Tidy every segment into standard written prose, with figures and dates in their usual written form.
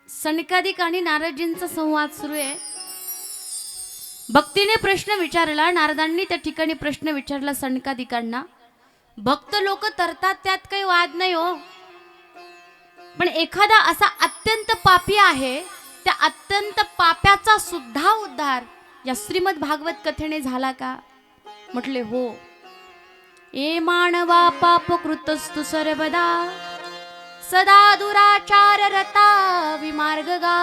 सनकादिक आणि नारदजींचा संवाद सुरू आहे. भक्तीने प्रश्न विचारला. नारदांनी त्या ठिकाणी प्रश्न विचारला सनकादिकांना. भक्त लोक तरतात, त्यात काही वाद नाही हो. पण एखादा असा अत्यंत पापी आहे, त्या अत्यंत पाप्याचा सुद्धा उद्धार या श्रीमद भागवत कथेने झाला का? म्हटले हो. ए मानवा पाप कृतस्तु सर्वदा सदा दुराचार रता विमार्गगा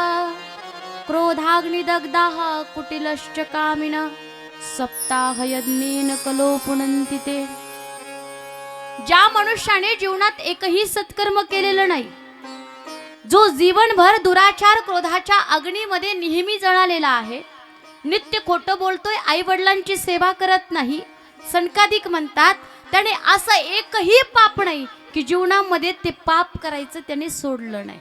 क्रोधाग्निदग्धाः कुटिलश्च कामिन सप्ताह यज्ञेन कलो पुनन्ति ते. ज्या मनुष्याने जीवनात एकही सत्कर्म केलेलं नाही, जो जीवनभर दुराचार क्रोधाच्या अग्नीमध्ये नेहमी जळालेला आहे, नित्य खोटं बोलतोय, आई वडिलांची सेवा करत नाही, सनकादिक म्हणतात त्याने असं एकही पाप नाही की जीवनामध्ये ते पाप करायचं त्याने सोडलं नाही.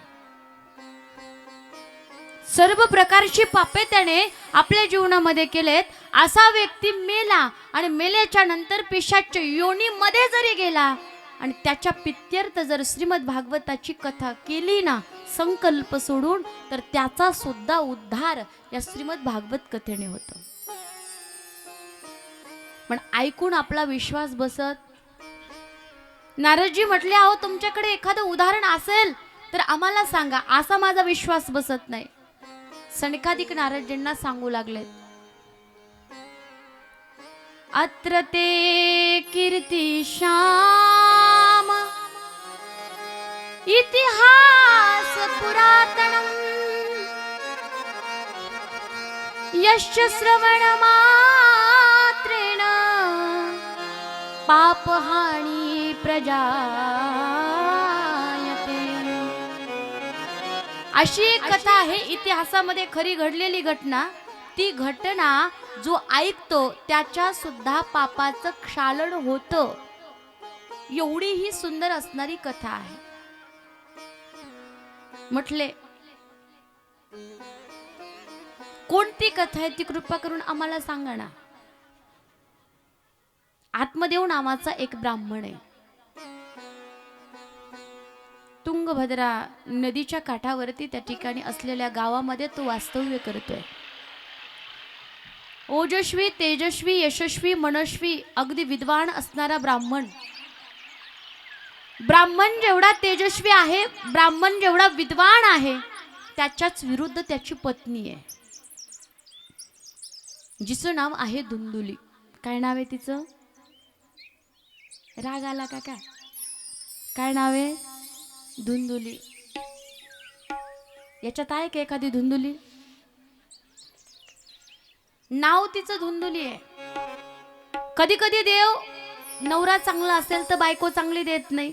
सर्व प्रकारची पापे त्याने आपल्या जीवनामध्ये केलेत. असा व्यक्ती मेला आणि मेल्याच्या नंतर पिशाच्य योनीमध्ये जरी गेला आणि त्याच्या पित्यर्थ जर श्रीमद भागवताची कथा केली ना संकल्प सोडून, तर त्याचा सुद्धा उद्धार या श्रीमद भागवत कथेने होतो. पण ऐकून आपला विश्वास बसत. नारदजी म्हटले, अहो तुमच्याकडे एखादं उदाहरण असेल तर आम्हाला सांगा, असा माझा विश्वास बसत नाही. सनकादिक नारदजींना सांगू लागले, अत्र ते कीर्ती श्याम इतिहास पुरातनम यश्च श्रवण मात्रेण पापहानी प्रजायते. अशी एक कथा आहे इतिहासामध्ये, खरी घडलेली घटना. ती घटना जो ऐकतो त्याच्या सुद्धा पापाचं क्षालन होतं. एवढी ही सुंदर असणारी कथा आहे. म्हटले कोणती कथा आहे ती कृपा करून आम्हाला सांगा ना. आत्मदेव नावाचा एक ब्राह्मण आहे. तुंगभद्रा नदीच्या काठावरती त्या ठिकाणी असलेल्या गावामध्ये तो वास्तव्य करतोय. ओजस्वी, तेजस्वी, यशस्वी, मनस्वी, अगदी विद्वान असणारा ब्राह्मण. ब्राह्मण जेवढा तेजस्वी आहे, ब्राह्मण जेवढा विद्वान आहे, त्याच्याच विरुद्ध त्याची पत्नी आहे, जिचं नाव आहे धुंदुली. काय नाव आहे तिचं? राग आला का काय? काय नाव आहे? धुंदुली. याच्यात आहे का एखादी धुंदुली? नाव तिचं धुंदुली आहे. कधी कधी देव नवरा चांगला असेल तर बायको चांगली देत नाही,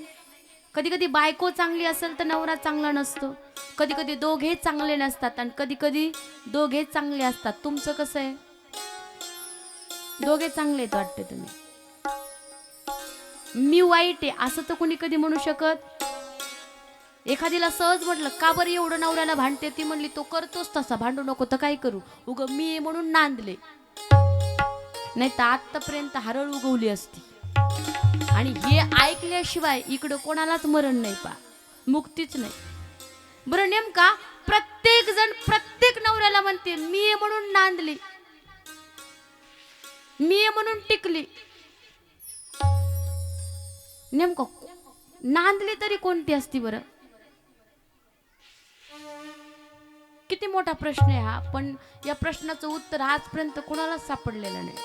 कधी कधी बायको चांगली असेल तर नवरा चांगला नसतो, कधी कधी दोघे चांगले नसतात आणि कधी कधी दोघे चांगले असतात. तुमचं कसं आहे? दोघे चांगले आहेत वाटते तुम्ही. मी वाईट आहे असं तर कोणी कधी म्हणू शकत? एखादीला सहज म्हटलं, का बरं एवढं नवऱ्याला भांडते? ती म्हणली, तो करतोच तसा, भांडू नको तर काय करू, उग मी म्हणून नांदले, नाही तर आतापर्यंत हरळ उगवली असती. आणि हे ऐकल्याशिवाय इकडं कोणालाच मरण नाही, पा मुक्तीच नाही. बरं, नेमका प्रत्येक जण प्रत्येक नवऱ्याला म्हणते मी म्हणून नांदली, मी म्हणून टिकली. नेमकं नांदली तरी कोणती असती बरं? किती मोठा प्रश्न आहे हा. पण या प्रश्नाचं उत्तर आजपर्यंत कोणालाच सापडलेलं नाही.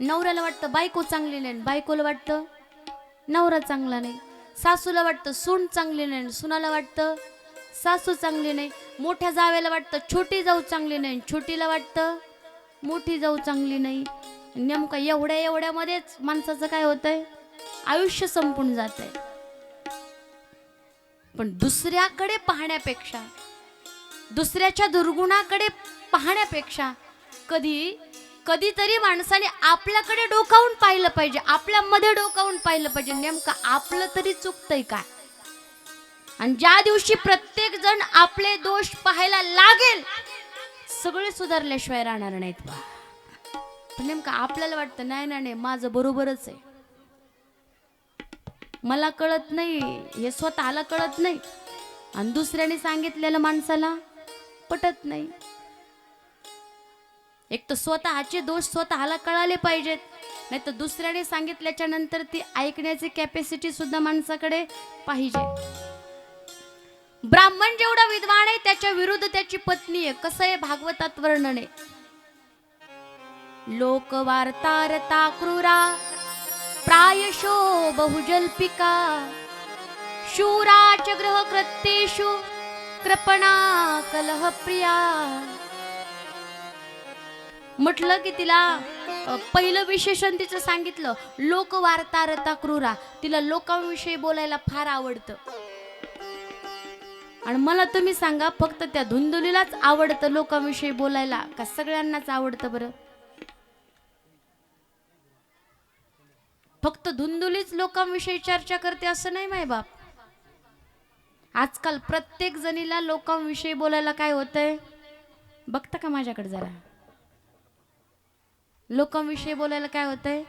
नवऱ्याला वाटतं बायको चांगली नाही, बायकोला वाटतं नवरा चांगला नाही, सासूला वाटतं सून चांगली नाही, सुनाला वाटतं सासू चांगली नाही, मोठ्या जावेला वाटतं छोटी जाऊ चांगली नाही, छोटीला वाटतं मोठी जाऊ चांगली नाही. नेमका एवढ्यामध्येच माणसाचं काय होतंय? आयुष्य संपून जात आहे. पण दुसऱ्याकडे पाहण्यापेक्षा, दुसऱ्याच्या दुर्गुणाकडे पाहण्यापेक्षा कधीतरी माणसाने आपल्याकडे डोकावून पाहिलं पाहिजे, आपल्यामध्ये डोकावून पाहिलं पाहिजे, नेमकं आपलं तरी चुकतंय काय. आणि ज्या दिवशी प्रत्येक जण आपले दोष पाहायला लागेल, सगळे सुधारल्याशिवाय राहणार नाहीत बा. पण नेमकं आपल्याला वाटतं नाही नाही माझं बरोबरच आहे, मला कळत नाही, हे स्वतःला कळत नाही, आणि दुसऱ्याने सांगितलेलं माणसाला पटत नाही. एक तर स्वतःचे दोष स्वतःला कळाले पाहिजेत, नाही तर दुसऱ्याने सांगितल्याच्या नंतर ती ऐकण्याची कॅपॅसिटी सुद्धा माणसाकडे पाहिजे. ब्राह्मण जेवढा विद्वान आहे त्याच्या विरुद्ध त्याची पत्नी आहे. कसं आहे भागवतात वर्णन आहे. लोक वार्तारता क्रूरा प्रायशो बहुजल्पिका शूराच ग्रह कृत्येषु कृपणा कलह प्रिया. म्हटलं की तिला पहिलं विशेषण तिचं सांगितलं, लोक वार्तारता क्रूरा. तिला लोकांविषयी बोलायला फार आवडतं. आणि मला तुम्ही सांगा, फक्त त्या धुंदुलीलाच आवडतं लोकांविषयी बोलायला का सगळ्यांनाच आवडतं बरं? फक्त धुंदुलीच लोकांविषयी चर्चा करते असं नाही माय बाप. आजकाल प्रत्येक जणीला लोकांविषयी बोलायला काय होतंय बघता का माझ्याकडे जरा. लोकांविषयी बोलायला काय होतंय,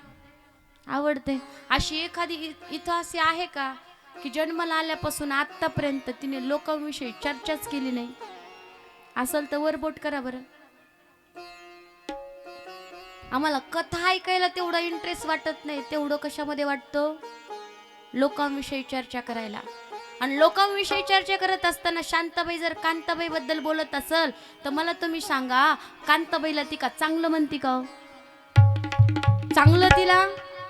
आवडते. अशी एखादी इथं अशी आहे का की जन्माला आल्यापासून आतापर्यंत तिने लोकांविषयी चर्चाच केली नाही? असेल तर वर बोट करा बरं. आम्हाला कथा ऐकायला तेवढा इंटरेस्ट वाटत नाही, तेवढं कशामध्ये वाटतं, लोकांविषयी चर्चा करायला. आणि लोकांविषयी चर्चा करत असताना शांताबाई जर कांताबाई बद्दल बोलत असेल तर मला तुम्ही सांगा, कांताबाईला ती का चांगलं म्हणती का? चांगलं तिला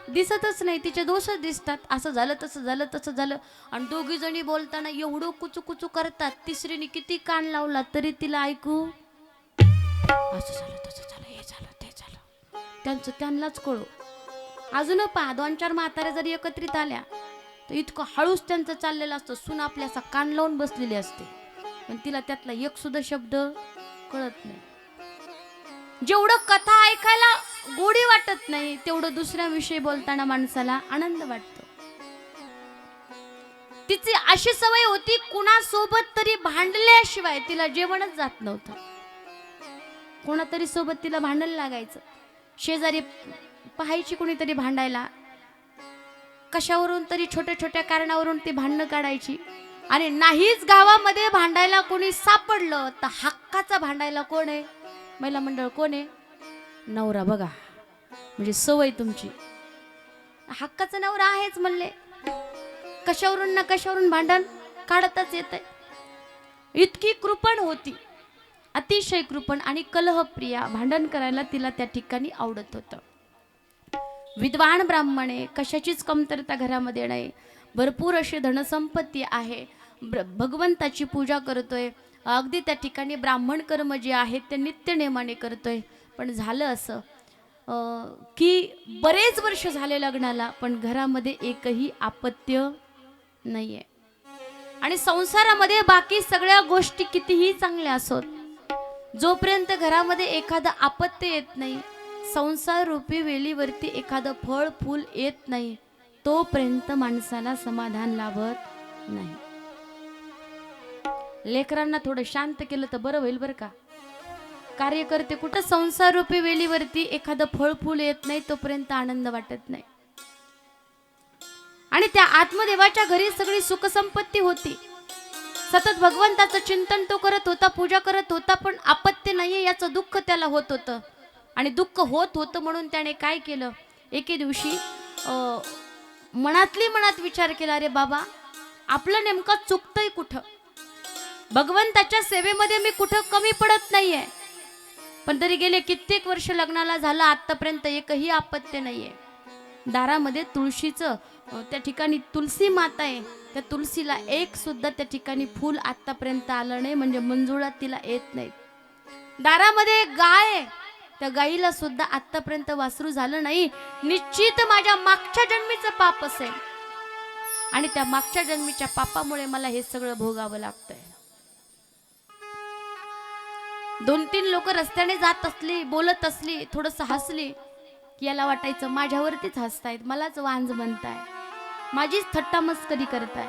दिसतच नाही, तिचे दोषच दिसतात. असं झालं तसं झालं तसं झालं. आणि दोघी जणी बोलताना एवढं कुचू कुचू करतात, तिसरीने किती कान लावला तरी तिला ऐकू असं झालं तसं झालं, हे झालं ते झालं, त्यांचं त्यांनाच कळू. अजून पहा, 2-4 म्हाताऱ्या जरी एकत्रित आल्या तर इतकं हळूच त्यांचं चाललेलं असतं. सून आपल्याचा कान लावून बसलेली असते, पण तिला त्यातला एक सुद्धा शब्द कळत नाही. जेवढं कथा ऐकायला गोडी वाटत नाही, तेवढं दुसऱ्याविषयी बोलताना माणसाला आनंद वाटतो. तिची अशी सवय होती, कुणासोबत तरी भांडल्याशिवाय तिला जेवणच जात नव्हतं. कोणातरी सोबत तिला भांडायला लागायचं. शेजारी पाहायची कोणीतरी भांडायला, कशावरून तरी छोट्या छोट्या कारणावरून ती भांडणं काढायची. आणि नाहीच गावामध्ये भांडायला कोणी सापडलं तर हक्काचा भांडायला कोण आहे, महिला मंडळ कोण आहे, नवरा. बघा म्हणजे सवय तुमची, हक्काचा नवरा आहेच म्हणले, कशावरून ना कशावरून भांडण काढतच येत. इतकी कृपण होती, अतिशय कृपण आणि कलहप्रिया. भांडण करायला तिला त्या ठिकाणी आवडत होतं. विद्वान ब्राह्मणे, कशाचीच कमतरता घरामध्ये नाही, भरपूर अशी धनसंपत्ती आहे, भगवंताची पूजा करतोय, अगदी त्या ठिकाणी ब्राह्मण कर्म जे आहेत ते नित्य नेमाने करतोय. पण झालं असं की बरेच वर्ष झाले लग्नाला, पण घरामध्ये एकही अपत्य नाहीये. आणि संसारामध्ये बाकी सगळ्या गोष्टी कितीही चांगल्या असोत, जोपर्यंत घरामध्ये एखादं अपत्य येत नाही, संसार रूपी वेलीवरती एखादं फळ फूल येत नाही, तोपर्यंत माणसाला समाधान लाभत नाही. लेकरांना थोडं शांत केलं तर बरं होईल बरं का. कार्यकर्ते कुठं संसार रूपी वेलीवरती एखादं फळ फूल येत नाही, तोपर्यंत आनंद वाटत नाही. आणि त्या आत्मदेवाच्या घरी सगळी सुखसंपत्ती होती, सतत भगवंताचं चिंतन तो करत होता, पूजा करत होता, पण अपत्य नाहीये याचं दुःख त्याला होत होतं. आणि दुःख होत होतं म्हणून त्याने काय केलं, एके दिवशी मनात विचार केला, अरे बाबा आपलं नेमकं चुकतंय कुठं, भगवंताच्या सेवेमध्ये मी कुठं कमी पडत नाहीये, पण तरी गेले कित्येक वर्ष लग्नाला झालं, आतापर्यंत एकही अपत्य नाहीये. दारामध्ये तुळशीचं त्या ठिकाणी तुलसी माता आहे, त्या तुलसीला एक सुद्धा त्या ठिकाणी फूल आतापर्यंत आलं नाही, म्हणजे मंजुळा तिला येत नाही. दारामध्ये गाय, त्या गाईला सुद्धा आतापर्यंत वासरू झालं नाही. निश्चित माझ्या मागच्या जन्मीचं पाप असेल, आणि त्या मागच्या जन्मीच्या पापामुळे मला हे सगळं भोगावं लागतंय. 2-3 लोक रस्त्याने जात असली, बोलत असली, थोडंसं हसली की याला वाटायचं माझ्यावरतीच हसतायत, मलाच वांज म्हणताय, माझीच थट्टा मस्करी करताय.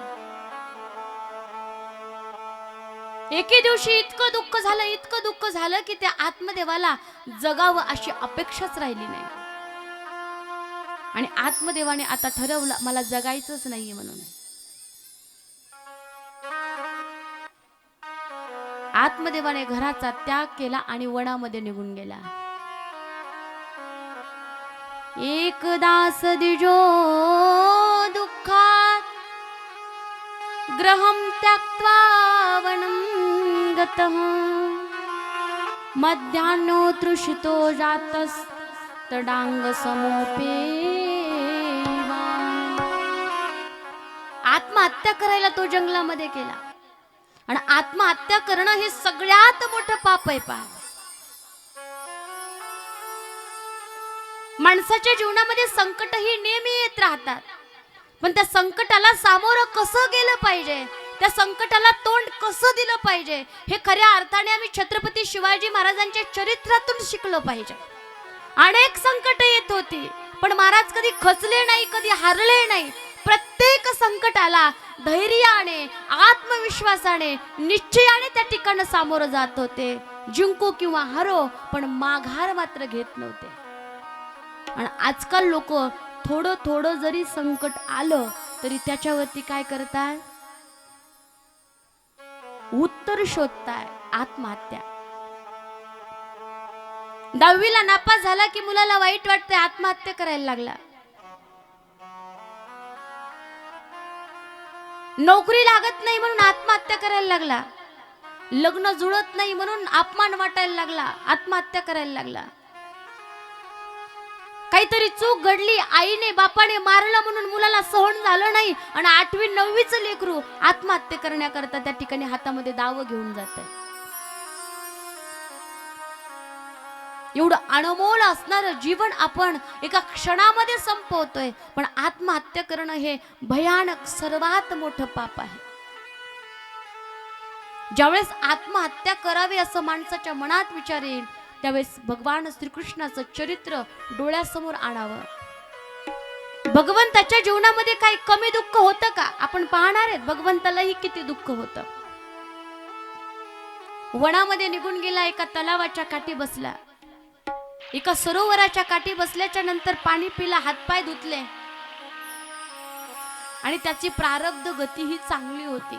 एके दिवशी इतकं दुःख झालं की त्या आत्मदेवाला जगावं अशी अपेक्षाच राहिली नाही. आणि आत्मदेवाने आता ठरवलं मला जगायचंच नाहीये म्हणून. आत्मदेवाने घराचा त्याग केला आणि वनामध्ये निघून गेला. एक दास दिजो दुःखात ग्रहं त्यक्त्वा वनं गतः मध्याह्नो तृषितो जातस्तडांग समोपेवा. आत्महत्या करायला तो जंगलामध्ये गेला. आणि आत्महत्या करणं हे सगळ्यात मोठं पाप आहे. माणसाच्या जीवनामध्ये संकट ही नेहमी येत राहतात, पण त्या संकटाला सामोरं कसं गेलं पाहिजे, त्या संकटाला तोंड कसं दिलं पाहिजे, हे खऱ्या अर्थाने आम्ही छत्रपती शिवाजी महाराजांच्या चरित्रातून शिकलो पाहिजे. अनेक संकट येत होती, पण महाराज कधी खचले नाही, कधी हारले नाही. प्रत्येक संकटाला धैर्याने, आत्मविश्वासाने, निश्चयाने त्या ठिकाणी सामोरं जात होते. जिंकू किंवा हारो, पण माघार मात्र घेत नव्हते. आणि आजकाल लोक थोडं थोडं जरी संकट आलं तरी त्याच्यावरती काय करताय, उत्तर शोधताय, आत्महत्या. 10वीला नापास झाला की मुलाला वाईट वाटते, आत्महत्या करायला लागला. नोकरी लागत नाही म्हणून आत्महत्या करायला लागला. लग्न जुळत नाही म्हणून अपमान वाटायला लागला, आत्महत्या करायला लागला. काहीतरी चूक घडली, आईने बापाने मारलं म्हणून मुलाला सहन झालं नाही आणि 8वी 9वीचं लेकरू आत्महत्या करण्याकरता त्या ठिकाणी हातामध्ये दाव घेऊन जात आहे. एवढं अनमोल असणारं जीवन आपण एका क्षणामध्ये संपवतोय, पण आत्महत्या करणं हे भयानक सर्वात मोठं पाप आहे. ज्यावेळेस आत्महत्या करावी असं माणसाच्या मनात विचार येईल, त्यावेळेस भगवान श्रीकृष्णाचं चरित्र डोळ्यासमोर आणावं. भगवंताच्या जीवनामध्ये काही कमी दुःख होतं का? आपण पाहणार आहेत भगवंतालाही किती दुःख होतं. वनामध्ये निघून गेला, एका तलावाच्या काठी बसला, एका सरोवराच्या काठी बसल्याच्या नंतर पाणी पिला, हातपाय धुतले आणि त्याची प्रारब्ध गती ही चांगली होती.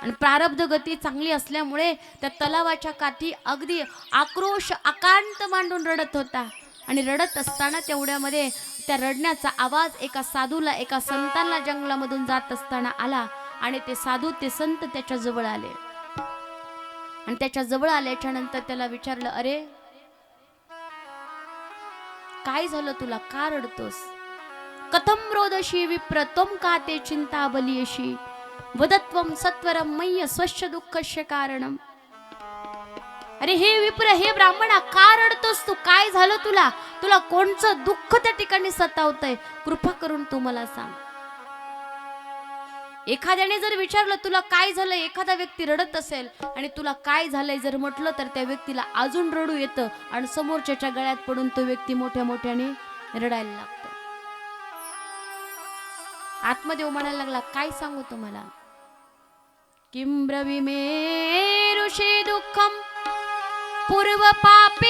आणि प्रारब्ध गती चांगली असल्यामुळे त्या तलावाच्या काठी अगदी आक्रोश आकांत मांडून रडत होता. आणि रडत असताना तेवढ्यामध्ये त्या रडण्याचा आवाज एका साधूला, एका संतांना जंगलामधून जात असताना आला. आणि ते साधू, ते संत त्याच्या जवळ आले. आणि त्याच्या जवळ आल्याच्या नंतर त्याला विचारलं, अरे काय झालं तुला, का रडतोस? कथम रोदशी विप्र त्वं का ते चिंता बलियशी वदत्वं सत्वरं मय्य स्वस्य दुःखस्य कारणम. अरे हे विप्र, हे ब्राह्मणा, का रडतोस तू? काय झालं तुला? तुला कोणचं दुःख त्या ठिकाणी सतावतंय? कृपा करून तू मला सांग. एखाद्याने जर विचारलं तुला काय झालं, एखादा व्यक्ती रडत असेल आणि तुला काय झालंय जर म्हटलं, तर त्या व्यक्तीला अजून रडू येतं आणि समोरच्याच्या गळ्यात पडून तो व्यक्ती मोठ्या मोठ्याने रडायला लागतो. आत्मदेव म्हणायला लागला, काय सांगू तुम्हाला? किं ब्रवीमे ऋषी दुःखम पूर्व पापेन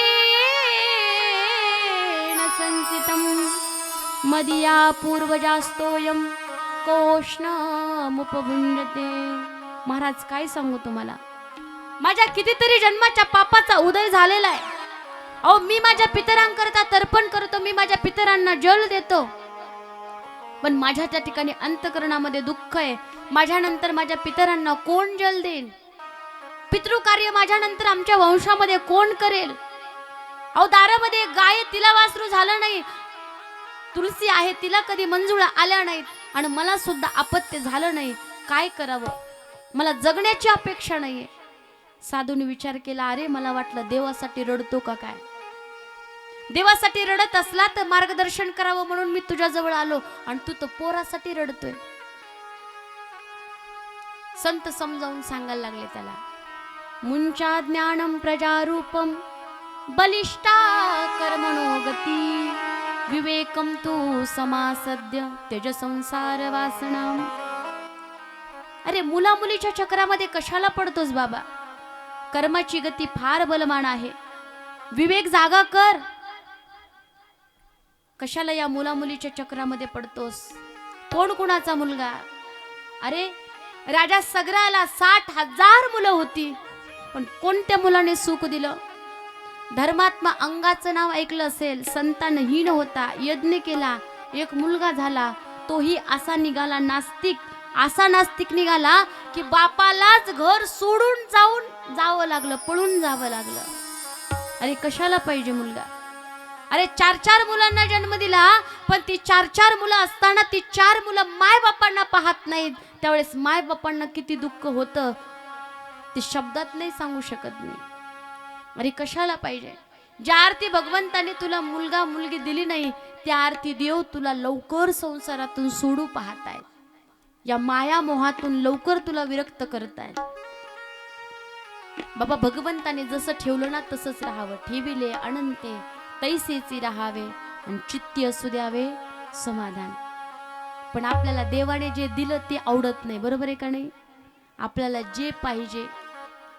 संचितम मदिया पूर्वजास्तोयम कोष्णमुपभुञ्जते. महाराज काय सांगू तुम्हाला, माझ्या कितीतरी जन्माच्या पापाचा उदय झालेला आहे. अहो, मी माझ्या पितरांकरता तर्पण करतो, मी माझ्या पितरांना जल देतो, पण माझ्या त्या ठिकाणी अंतकरणामध्ये दुःख आहे. माझ्यानंतर माझ्या पितरांना कोण जल देईल? पितृकार्य माझ्यानंतर आमच्या वंशामध्ये कोण करेल? अहो, दारामध्ये गाय, तिला वासरू झालं नाही, तुलसी आहे, तिला कधी मंजुळा आल्या नाहीत, आणि मला सुद्धा अपत्य झालं नाही. काय करावं? मला जगण्याची अपेक्षा नाहीये. साधूने विचार केला, अरे मला वाटलं देवासाठी रडतो का काय? देवासाठी रडत असला तर मार्गदर्शन करावं म्हणून मी तुझ्या जवळ आलो, आणि तू तर पोरासाठी रडतोय. संत समजावून सांगायला लागले त्याला, मुंचा ज्ञानम प्रजारूपम बलिष्ठा कर्मणो गती विवेकम तू समासद्य त्यज संसार वासनाम. अरे मुला मुलीच्या चक्रामध्ये कशाला पडतोस बाबा? कर्माची गती फार बलवान आहे, विवेक जागा कर. कशाला या मुला मुलीच्या चक्रामध्ये पडतोस? कोण कुणाचा मुलगा? अरे राजा सगराला 60,000 मुलं होती, पण कोणत्या मुलाने सुख दिलं? धर्मात्मा अंगाचं नाव ऐकलं असेल, संतानहीन होता, यज्ञ केला, एक मुलगा झाला, तोही असा निघाला नास्तिक, असा नास्तिक निघाला की बापालाच घर सोडून जावं लागलं, पळून जावं लागलं. अरे कशाला पाहिजे मुलगा? अरे 4-4 मुलांना जन्म दिला, पण ती 4-4 मुलं असताना ती 4 मुलं माय बापांना पाहत नाहीत. त्यावेळेस माय बापांना किती दुःख होतं ते शब्दात नाही सांगू शकत मी. अरे कशाला पाहिजे? ज्या अर्थी भगवंताने तुला मुलगा मुलगी दिली नाही, त्या अर्थी देव तुला लवकर संसारातून सोडू पाहताय, या माया मोहातून लवकर तुला विरक्त करताय. बाबा भगवंताने जसं ठेवलं ना तसंच राहावं. ठेविले अनंते तैसेची राहावे आणि चित्ती असू द्यावे समाधान. पण आपल्याला देवाने जे दिलं ते आवडत नाही, बरोबर आहे का नाही? आपल्याला जे पाहिजे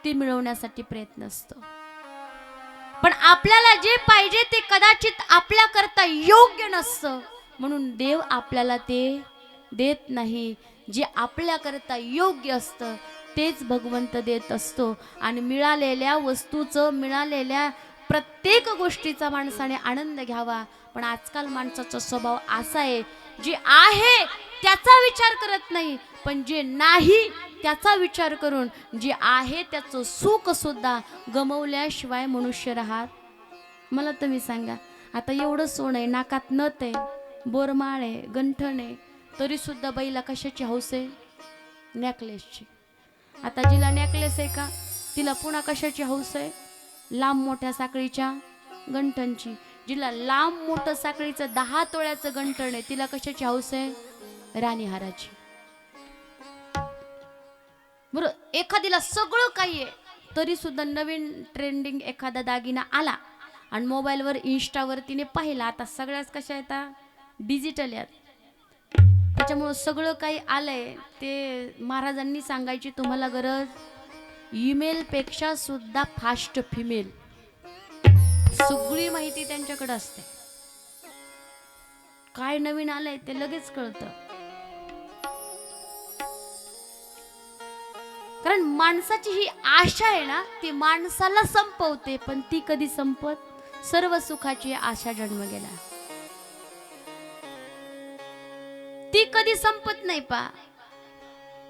ते मिळवण्यासाठी प्रयत्न असतो, पण आपल्याला जे पाहिजे ते कदाचित आपल्या करता योग्य नसतं, म्हणून देव आपल्याला ते देत नाही. जे आपल्या करता योग्य असतं तेच भगवंत देत असतो. आणि मिळालेल्या वस्तूचं, मिळालेल्या प्रत्येक गोष्टीचा माणसाने आनंद घ्यावा. पण आजकाल माणसाचा स्वभाव असा आहे, जे आहे त्याचा विचार करत नाही, पण जे नाही त्याचा विचार करून जे आहे त्याचं सुख सुद्धा गमवल्याशिवाय मनुष्य राहत. मला तुम्ही सांगा, आता एवढं सोनं आहे, नाकात नथ आहे, बोरमाळ आहे, गंठण आहे, तरी सुद्धा बाईला कशाची हौस आहे? नेकलेसची. आता जिला नेकलेस आहे का, तिला पुन्हा कशाची हौस आहे? लांब मोठ्या साखळीच्या गंठणची. जिला लांब मोठं साखळीचं 10 तोळ्याचं गंठण आहे, तिला कशाची हौस आहे? राणीहाराची. बरोबर. एखादीला सगळं काही आहे, तरी सुद्धा नवीन ट्रेंडिंग एखादा दागिना आला आणि मोबाईलवर इंस्टावर तिने पाहिला, आता सगळ्याच कशा येतात? डिजिटल आहेत. त्याच्यामुळं सगळं काही आलंय ते महाराजांनी सांगायची तुम्हाला गरज. ईमेल पेक्षा सुद्धा फास्ट फिमेल, सगळी माहिती त्यांच्याकडे असते. काय नवीन आलंय ते लगेच कळतं. कारण माणसाची ही आशा आहे ना, ती माणसाला संपवते, पण ती कधी संपत? सर्व सुखाची आशा जन्म गेला, ती कधी संपत नाही पा.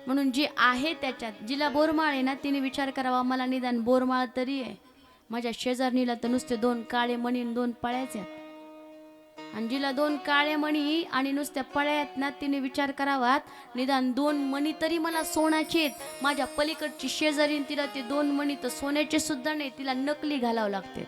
म्हणून जी आहे त्याच्यात, जिला बोरमाळ आहे ना, तिने विचार करावा, मला निदान बोरमाळ तरी आहे. माझ्या शेजारणीला तर नुसते 2 काळे मणी आणि 2 पळ्याच आहेत. आणि जिला 2 काळे मणी आणि नुसत्या पळ्या आहेत ना, तिने विचार करावा, निदान 2 मणी तरी मला सोन्याचे आहेत. माझ्या पलीकडची शेजारी, तिला ते 2 मणी तर सोन्याचे सुद्धा नाही, तिला नकली घालावं लागते.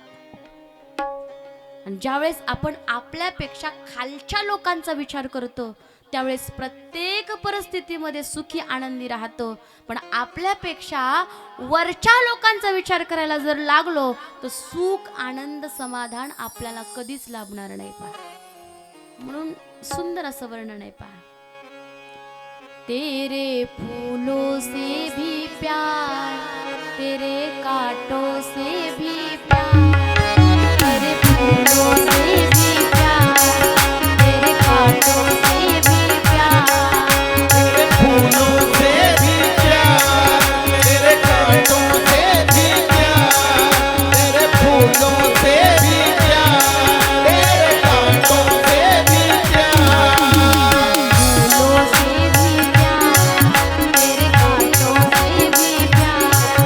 आणि ज्यावेळेस आपण आपल्यापेक्षा खालच्या लोकांचा विचार करतो, त्यावेळेस प्रत्येक परिस्थितीमध्ये सुखी आनंदी राहतो. पण आपल्यापेक्षा वरच्या लोकांचा विचार करायला जर लागलो तर सुख आनंद समाधान आपल्याला कधीच लाभणार नाही पा. म्हणून सुंदर असं वर्णन आहे पा. तेरे फूलों से भी प्यार, तेरे कांटों से भी प्यार, तेरे फूलों से भी प्यार, तेरे कांटों से भी प्यार, तेरे फूलों से भी प्यार, तेरे कांटों से भी प्यार, तेरे फूलों से भी प्यार, तेरे कांटों से भी प्यार, फूलों से भी प्यार, तेरे कांटों से भी प्यार,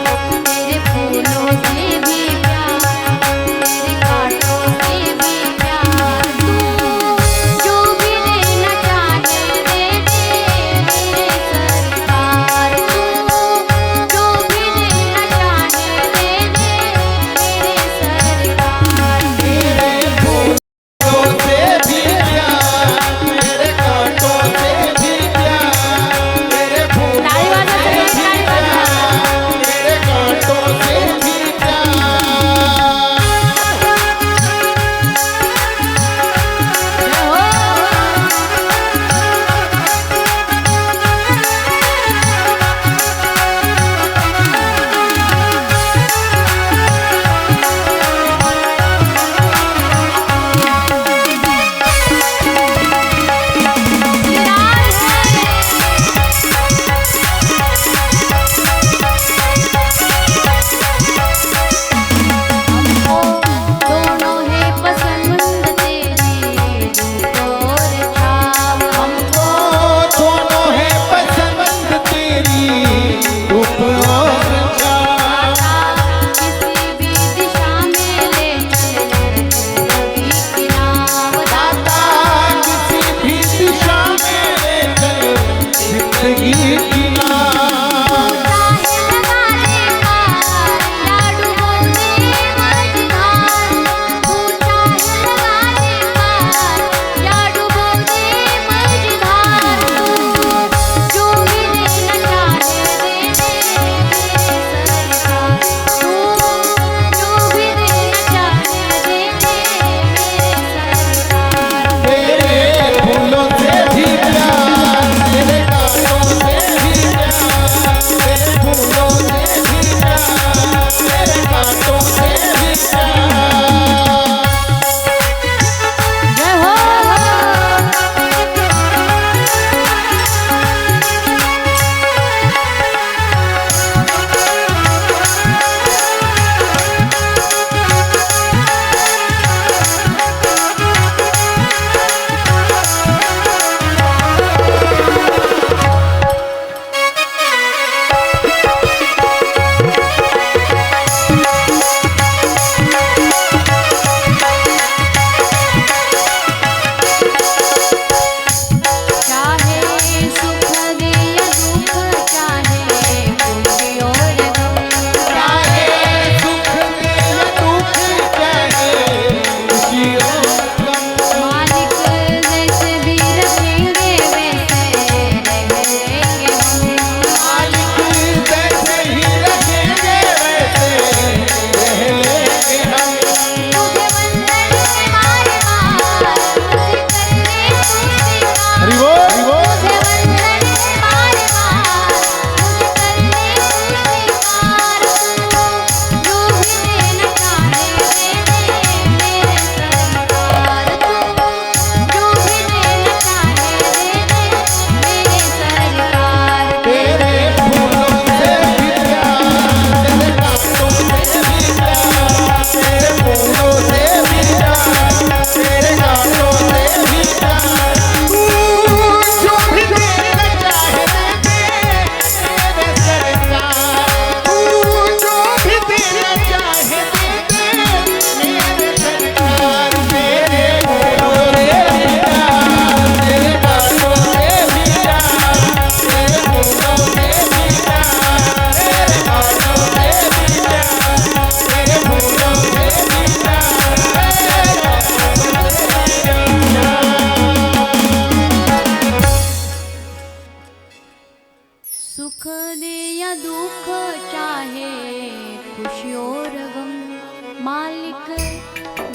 खुशी और गम मालिक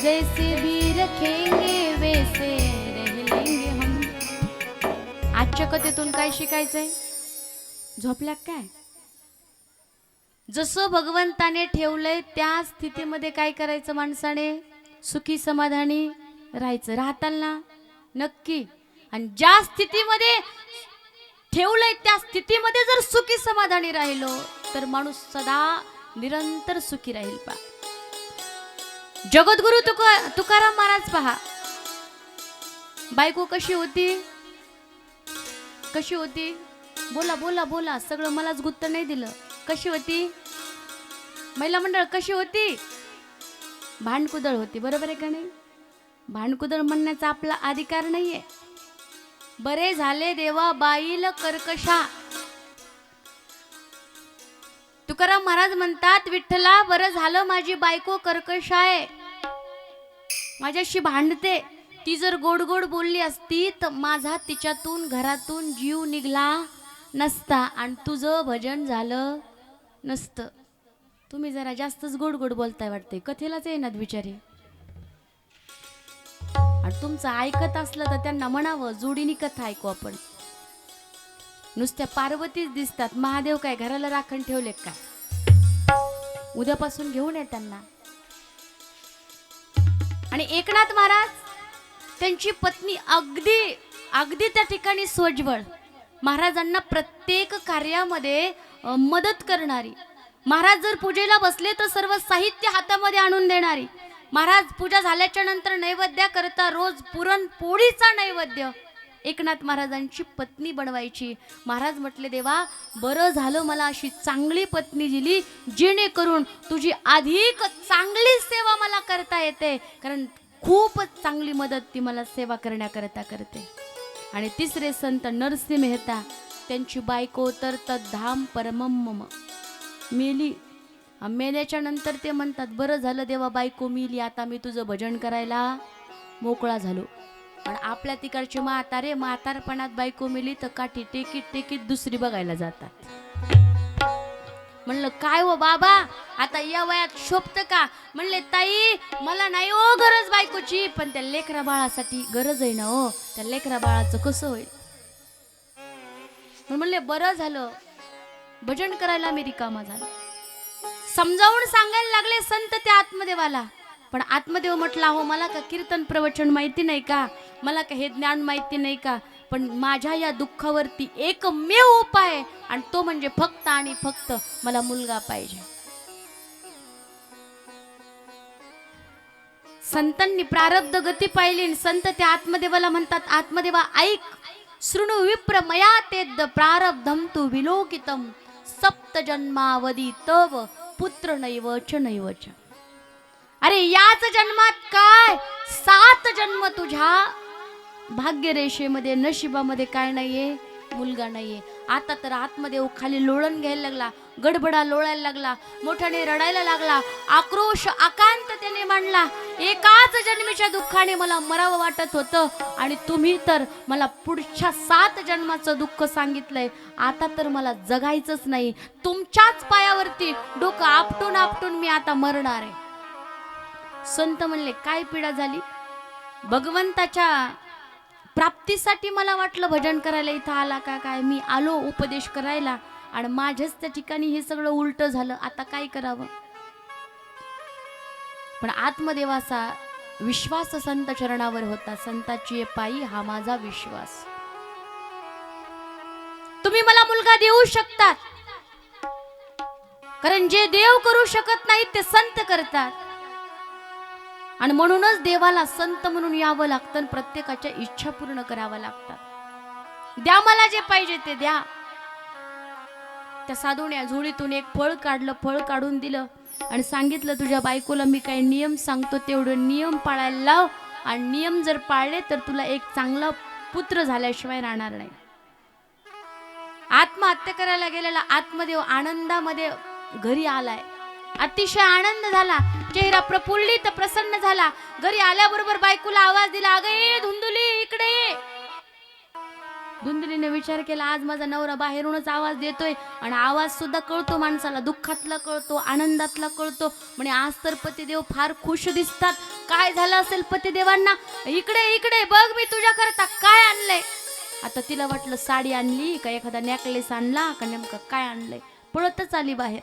जैसे भी रखेंगे वैसे रह लेंगे हम. आजच्या कथेतून काय शिकायचंय? झोपल्या काय? जसं भगवंताने ठेवलंय त्या स्थितीमध्ये काय करायचं माणसाने? सुखी समाधानी राहायचं. राहताल ना? नक्की. आणि ज्या स्थितीमध्ये ठेवलंय त्या स्थितीमध्ये जर सुखी समाधानी राहिलो तर माणूस सदा निरंतर सुखी राहील. पा जगद्गुरु तुकाराम महाराज पहा, बायको कशी होती? कशी होती? बोला बोला बोला, सगळं मलाच गुत्त नाही दिलं. कशी होती? महिला मंडळ कशी होती? भांडकुदळ होती. बरोबर आहे का नाही? भांडकुदळ म्हणण्याचा आपला अधिकार नाहीये. बरे झाले देवा बाईल कर्कशा. तुकाराम महाराज म्हणतात, विठ्ठला बरं झालं माझी बायको कर्कश आहे, माझ्याशी भांडते. ती जर गोड गोड बोलली असती तर माझा तिच्यातून घरातून जीव निघला नसता आणि तुझं भजन झालं नसतं. तुम्ही जरा जास्तच गोड गोड बोलताय वाटते. कथेलाच येणार बिचारी. आणि तुमचं ऐकत असलं तर त्यांना म्हणावं जोडीनी कथा ऐकू आपण. नुसत्या पार्वतीच दिसतात, महादेव काय घराला राखण ठेवले काय? उद्यापासून घेऊन ये त्यांना. आणि एकनाथ महाराज त्यांची पत्नी अगदी अगदी त्या ठिकाणी सोज्वळ, महाराजांना प्रत्येक कार्यामध्ये मदत करणारी. महाराज जर पूजेला बसले तर सर्व साहित्य हातामध्ये आणून देणारी. महाराज पूजा झाल्याच्या नंतर नैवेद्य करता रोज पुरणपोळीचा नैवेद्य एकनाथ महाराजांची पत्नी बनवायची. महाराज म्हटले, देवा बरं झालं मला अशी चांगली पत्नी दिली, जेणेकरून तुझी अधिक चांगली सेवा मला करता येते. कारण खूपच चांगली मदत ती मला सेवा करण्याकरता करते. आणि तिसरे संत नरसिंह मेहता, त्यांची बायको तर तद्धाम परमम मेली. मेल्याच्या नंतर ते म्हणतात, बरं झालं देवा बायको मेली, आता मी तुझं भजन करायला मोकळा झालो. पण आपल्या तिकडचे म्हातारे म्हातारपणात बायको मेली तर काठी टेकीत टेकीत दुसरी बघायला जातात. म्हणलं काय हो बाबा, आता या वयात शोभत का? म्हणले ताई मला नाही हो गरज बायकोची, पण त्या लेकरा बाळासाठी गरज आहे ना हो, त्या लेकरा बाळाचं कसं होईल? म्हणले बरं झालं भजन करायला मी रिकामा झालो. समजावून सांगायला लागले संत त्या आत्मदेवाला. पण आत्मदेव म्हटला, हो मला का कीर्तन प्रवचन माहिती नाही का, मला का हे ज्ञान माहिती नाही का, पण माझ्या या दुःखावरती एकमेव उपाय आहे आणि तो म्हणजे फक्त आणि फक्त मला मुलगा पाहिजे. संतांनी प्रारब्ध गती पाहिली. संत त्या आत्मदेवाला म्हणतात, आत्मदेवा ऐक, शृणु विप्र मया तेद्द प्रारब्धम तु विलोकितम सप्त जन्मावधी तव पुत्र नैवच नैवच. अरे याच जन्मात काय 7 जन्म तुझ्या भाग्यरेषेमध्ये नशिबामध्ये काय नाहीये, मुलगा नाहीये. आता तर आत्मदेव खाली लोळण घ्यायला लागला, गडबडा लोळायला लागला, मोठ्याने रडायला लागला, आक्रोश आकांत त्याने मांडला. एकाच जन्मीच्या दुःखाने मला मरावं वाटत होतं आणि तुम्ही तर मला पुढच्या 7 जन्माचं दुःख सांगितलंय. आता तर मला जगायचंच नाही, तुमच्याच पायावरती डोकं आपटून आपटून मी आता मरणार आहे. संत म्हणले, काय पीडा झाली? भगवंताच्या प्राप्तीसाठी मला वाटलं भजन करायला इथं आला का काय. मी आलो उपदेश करायला आणि माझ्याच त्या ठिकाणी हे सगळं उलट झालं, आता काय करावं? पण आत्मदेवाचा विश्वास संत चरणावर होता. संताची पायी हा माझा विश्वास. तुम्ही मला मुलगा देऊ शकतात, कारण जे देव करू शकत नाहीत ते संत करतात. आणि म्हणूनच देवाला संत म्हणून यावं लागतं, प्रत्येकाच्या इच्छा पूर्ण कराव्या लागतात. द्या मला जे पाहिजे ते द्या. त्या साधूने झोळीतून एक फळ काढलं, फळ काढून दिलं आणि सांगितलं, तुझ्या बायकोला मी काही नियम सांगतो तेवढं नियम पाळायला लाव, आणि नियम जर पाळले तर तुला एक चांगला पुत्र झाल्याशिवाय राहणार नाही. आत्महत्या करायला गेलेला आत्मदेव आनंदामध्ये घरी आलाय. अतिशय आनंद झाला, चेहरा प्रफुल्लित प्रसन्न झाला. घरी आल्याबरोबर बायकोला आवाज दिला, अगं ये धुंदुली इकडे ये. धुंदलीने विचार केला, आज माझा नवरा बाहेरूनच आवाज देतोय आणि आवाज सुद्धा कळतो माणसाला, दुःखातला कळतो, आनंदातला कळतो. म्हणे आज तर पतिदेव फार खुश दिसतात. काय झालं असेल पतिदेवांना? इकडे इकडे बघ, मी तुझ्या करता काय आणलंय. आता तिला वाटलं साडी आणली का एखादा नेकलेस आणला का नेमकं काय आणलंय. पळतच आली बाहेर.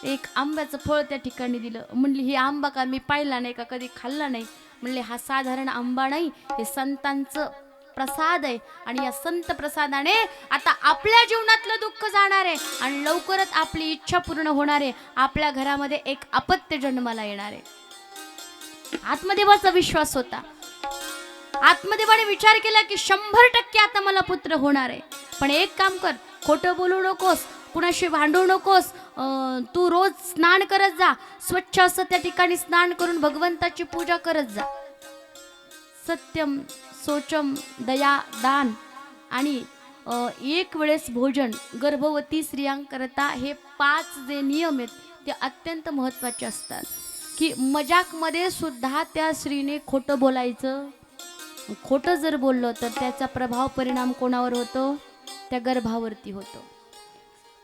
एक आंब्याचं फळ त्या ठिकाणी दिलं. म्हणली ही आंबा का मी पाहिला नाही का, कधी खाल्ला नाही. म्हणले हा साधारण आंबा नाही, हे संतांचं प्रसाद आहे आणि या संत प्रसादाने आता आपल्या जीवनातलं दुःख जाणार आहे आणि लवकरच आपली इच्छा पूर्ण होणार आहे. आपल्या घरामध्ये एक अपत्य जन्माला येणार आहे. आत्मदेवाचा विश्वास होता. आत्मदेवाने विचार केला की 100% आता मला पुत्र होणार आहे. पण एक काम कर, खोटं बोलू नकोस, कुणाशी भांडू नकोस. तू रोज स्नान करत जा, स्वच्छ असं त्या ठिकाणी स्नान करून भगवंताची पूजा करत जा. सत्यम, शौचम, दया, दान आणि एक वेळेस भोजन गर्भवती स्त्रियांकरता, हे 5 जे नियम आहेत ते अत्यंत महत्त्वाचे असतात. की मजाकमध्ये सुद्धा त्या स्त्रीने खोटं बोलायचं. खोटं जर बोललं तर त्याचा प्रभाव परिणाम कोणावर होतो? त्या गर्भावरती होतो.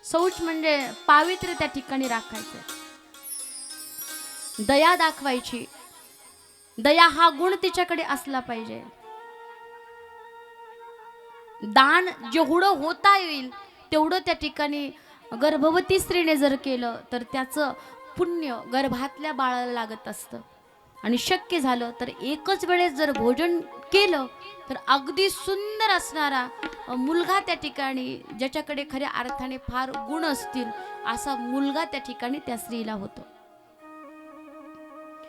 शौच म्हणजे पावित्र्य त्या ठिकाणी राखायचं. दया दाखवायची. दया हा गुण तिच्याकडे असला पाहिजे. दान जेवढं होता येईल तेवढं त्या ठिकाणी गर्भवती स्त्रीने जर केलं तर त्याचं पुण्य गर्भातल्या बाळाला लागत असतं. आणि शक्य झालं तर एकच वेळेस जर भोजन केलं तर अगदी सुंदर असणारा मुलगा त्या ठिकाणी, ज्याच्याकडे खऱ्या अर्थाने फार गुण असतील असा मुलगा त्या ठिकाणी त्या स्त्रीला होतो.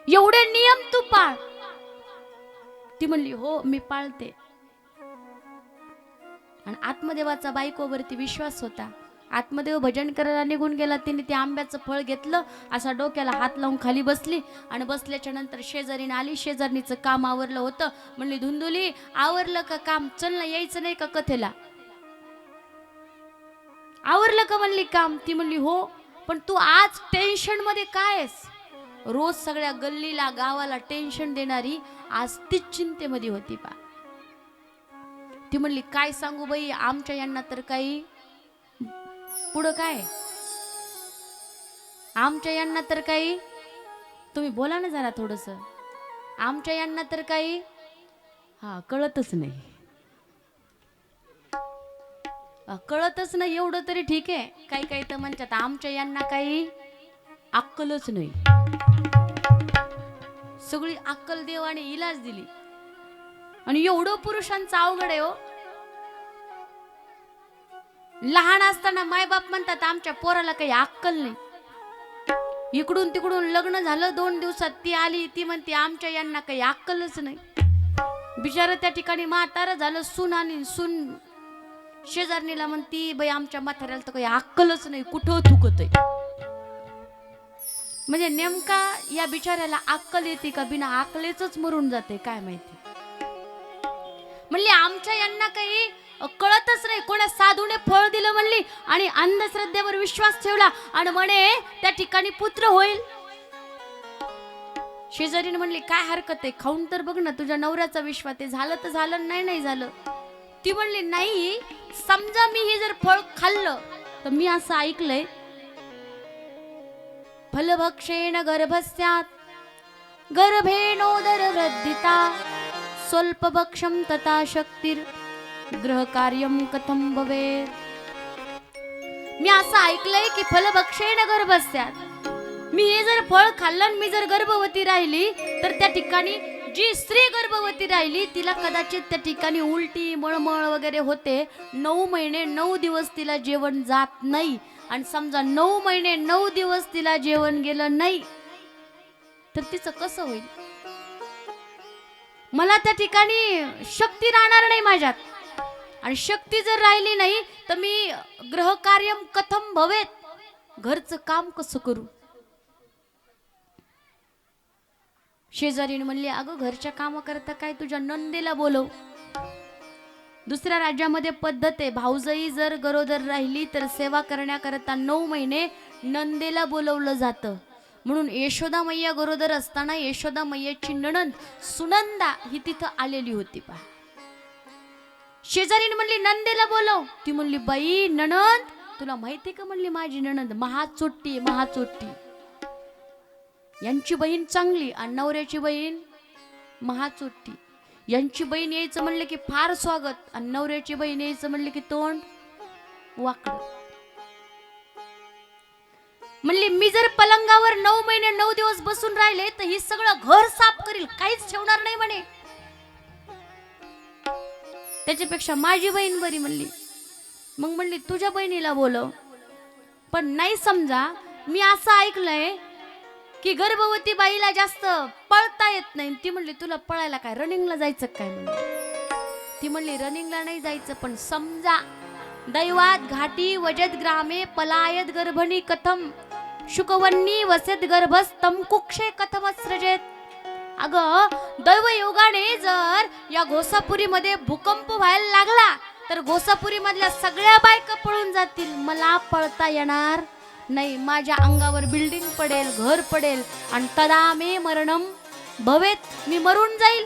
एवढे नियम तू पाळ. ती म्हणली हो मी पाळते. आणि आत्मदेवाचा बायकोवरती विश्वास होता. आत्मदेव भजन करायला निघून गेला. तिने ते आंब्याचं फळ घेतलं, असा डोक्याला हात लावून खाली बसली आणि बसल्याच्या नंतर शेजारीने आली. शेजारणीचं काम आवरलं होतं. म्हणली धुंदुली आवरलं का काम? चल ना, यायचं नाही का कथेला? आवरलं का म्हणली काम? ती म्हणली हो, पण तू आज टेन्शन मध्ये काय आहेस? रोज सगळ्या गल्लीला गावाला टेन्शन देणारी आज तीच चिंतेमध्ये होती पा. ती म्हणली काय सांगू बाई, आमच्या यांना तर काही पुढं काय, आमच्या यांना तर काही, तुम्ही बोला ना जरा थोडस, आमच्या यांना तर काही कळतच नाही. कळतच नाही एवढं तरी ठीक आहे. काही काही तर म्हणतात आमच्या यांना काही अक्कलच नाही. सगळी अक्कल देवाने इलाज दिली आणि एवढं पुरुषांचं अवघड आहे हो. लहान असताना मायबाप म्हणतात आमच्या पोराला काही अक्कल नाही. इकडून तिकडून लग्न झालं 2 दिवसात ती आली, ती म्हणते आमच्या यांना काही अक्कलच नाही. बिचारा त्या ठिकाणी म्हातारं झालं. सून आणि सून शेजारणीला म्हणती बाई आमच्या म्हाताऱ्याला तर काही अक्कलच नाही, कुठं थुकत आहे. म्हणजे नेमका या बिचाऱ्याला अक्कल येते का बिना अक्कलेच मरून जाते काय माहिती. म्हणली आमच्या यांना काही कळतच नाही. कोणा साधूने फळ दिलं म्हणली आणि अंधश्रद्धेवर विश्वास ठेवला आणि म्हणे त्या ठिकाणी पुत्र होईल. शेजारीने म्हणली काय हरकत आहे, खाऊन तर बघ ना, तुझ्या नवऱ्याचा विश्वास आहे, झालं तर झालं, नाही नाही झालं. ती म्हणली नाही, समजा मी हे जर फळ खाल्लं तर मी असं ऐकलंय फलभक्षेण गर्भस्यात् गर्भेणोदरवृद्धिता स्वल्पभक्षं तथा शक्तिर् गृहकार्यं कथं भवेत्. मी असं ऐकलंय की फलभक्षेण गर्भस्यात्, मी हे जर फळ खाल्लं आणि मी जर गर्भवती राहिली तर त्या ठिकाणी जी स्त्री गर्भवती राहिली तिला कदाचित त्या ठिकाणी उलटी मळमळ वगैरे होते. 9 महिने 9 दिवस तिला जेवण जात नाही आणि समजा 9 महिने 9 दिवस तिला जेवण गेलं नाही तर तिचं कसं होईल? मला त्या ठिकाणी शक्ती राहणार नाही माझ्यात, आणि शक्ती जर राहिली नाही तर मी गृहकार्यम कथम भवेत, घरचं काम कसं करू? शेजारीने म्हणली अगं घरच्या कामा करता काय तुझ्या नंदेला बोलव. दुसऱ्या राज्यामध्ये पद्धत आहे, भाऊजाई जर गरोदर राहिली तर सेवा करण्याकरता 9 महिने नंदेला बोलवलं जातं. म्हणून यशोदा मैया गरोदर असताना यशोदा मैयाची नणंद सुनंदा ही तिथं आलेली होती पहा. शेजारीने म्हणली नंदेला बोलव. ती म्हणली बाई नणंद, तुला माहिती का म्हणली माझी नणंद महाचोट्टी, महाचोट्टी. यांची बहीण चांगली आणि नवऱ्याची बहीण महाचोट्टी. यांची बहीण यायचं म्हणलं की फार स्वागत आणि नवऱ्याची बहीण यायचं म्हणलं की तोंड वाकड. म्हणली मी जर पलंगावर 9 महिने 9 दिवस बसून राहिले तर ही सगळं घर साफ करील, काहीच ठेवणार नाही म्हणे. त्याच्यापेक्षा माझी बहीण बरी म्हणली. मग म्हणली तुझ्या बहिणीला बोलव. पण नाही समजा मी असं ऐकलंय की गर्भवती बाईला जास्त पळता येत नाही. ती म्हणली तुला पळायला काय रनिंगला जायचं काय म्हणली. ती म्हणली रनिंगला नाही जायचं पण समजा दैवात घाटी वजद ग्रामे पलायत गर्भणी कथम शुकवन्नी वसत गर्भस्तम कुक्षे कथमस्रजेत. अगं दैवयोगाने जर या गोसापुरीमध्ये भूकंप व्हायला लागला तर गोसापुरी मधल्या सगळ्या बायका पळून जातील, मला पळता येणार नाही. माझ्या अंगावर बिल्डिंग पडेल, घर पडेल आणि तदा मे मरणम भवेत, मी मरून जाईल.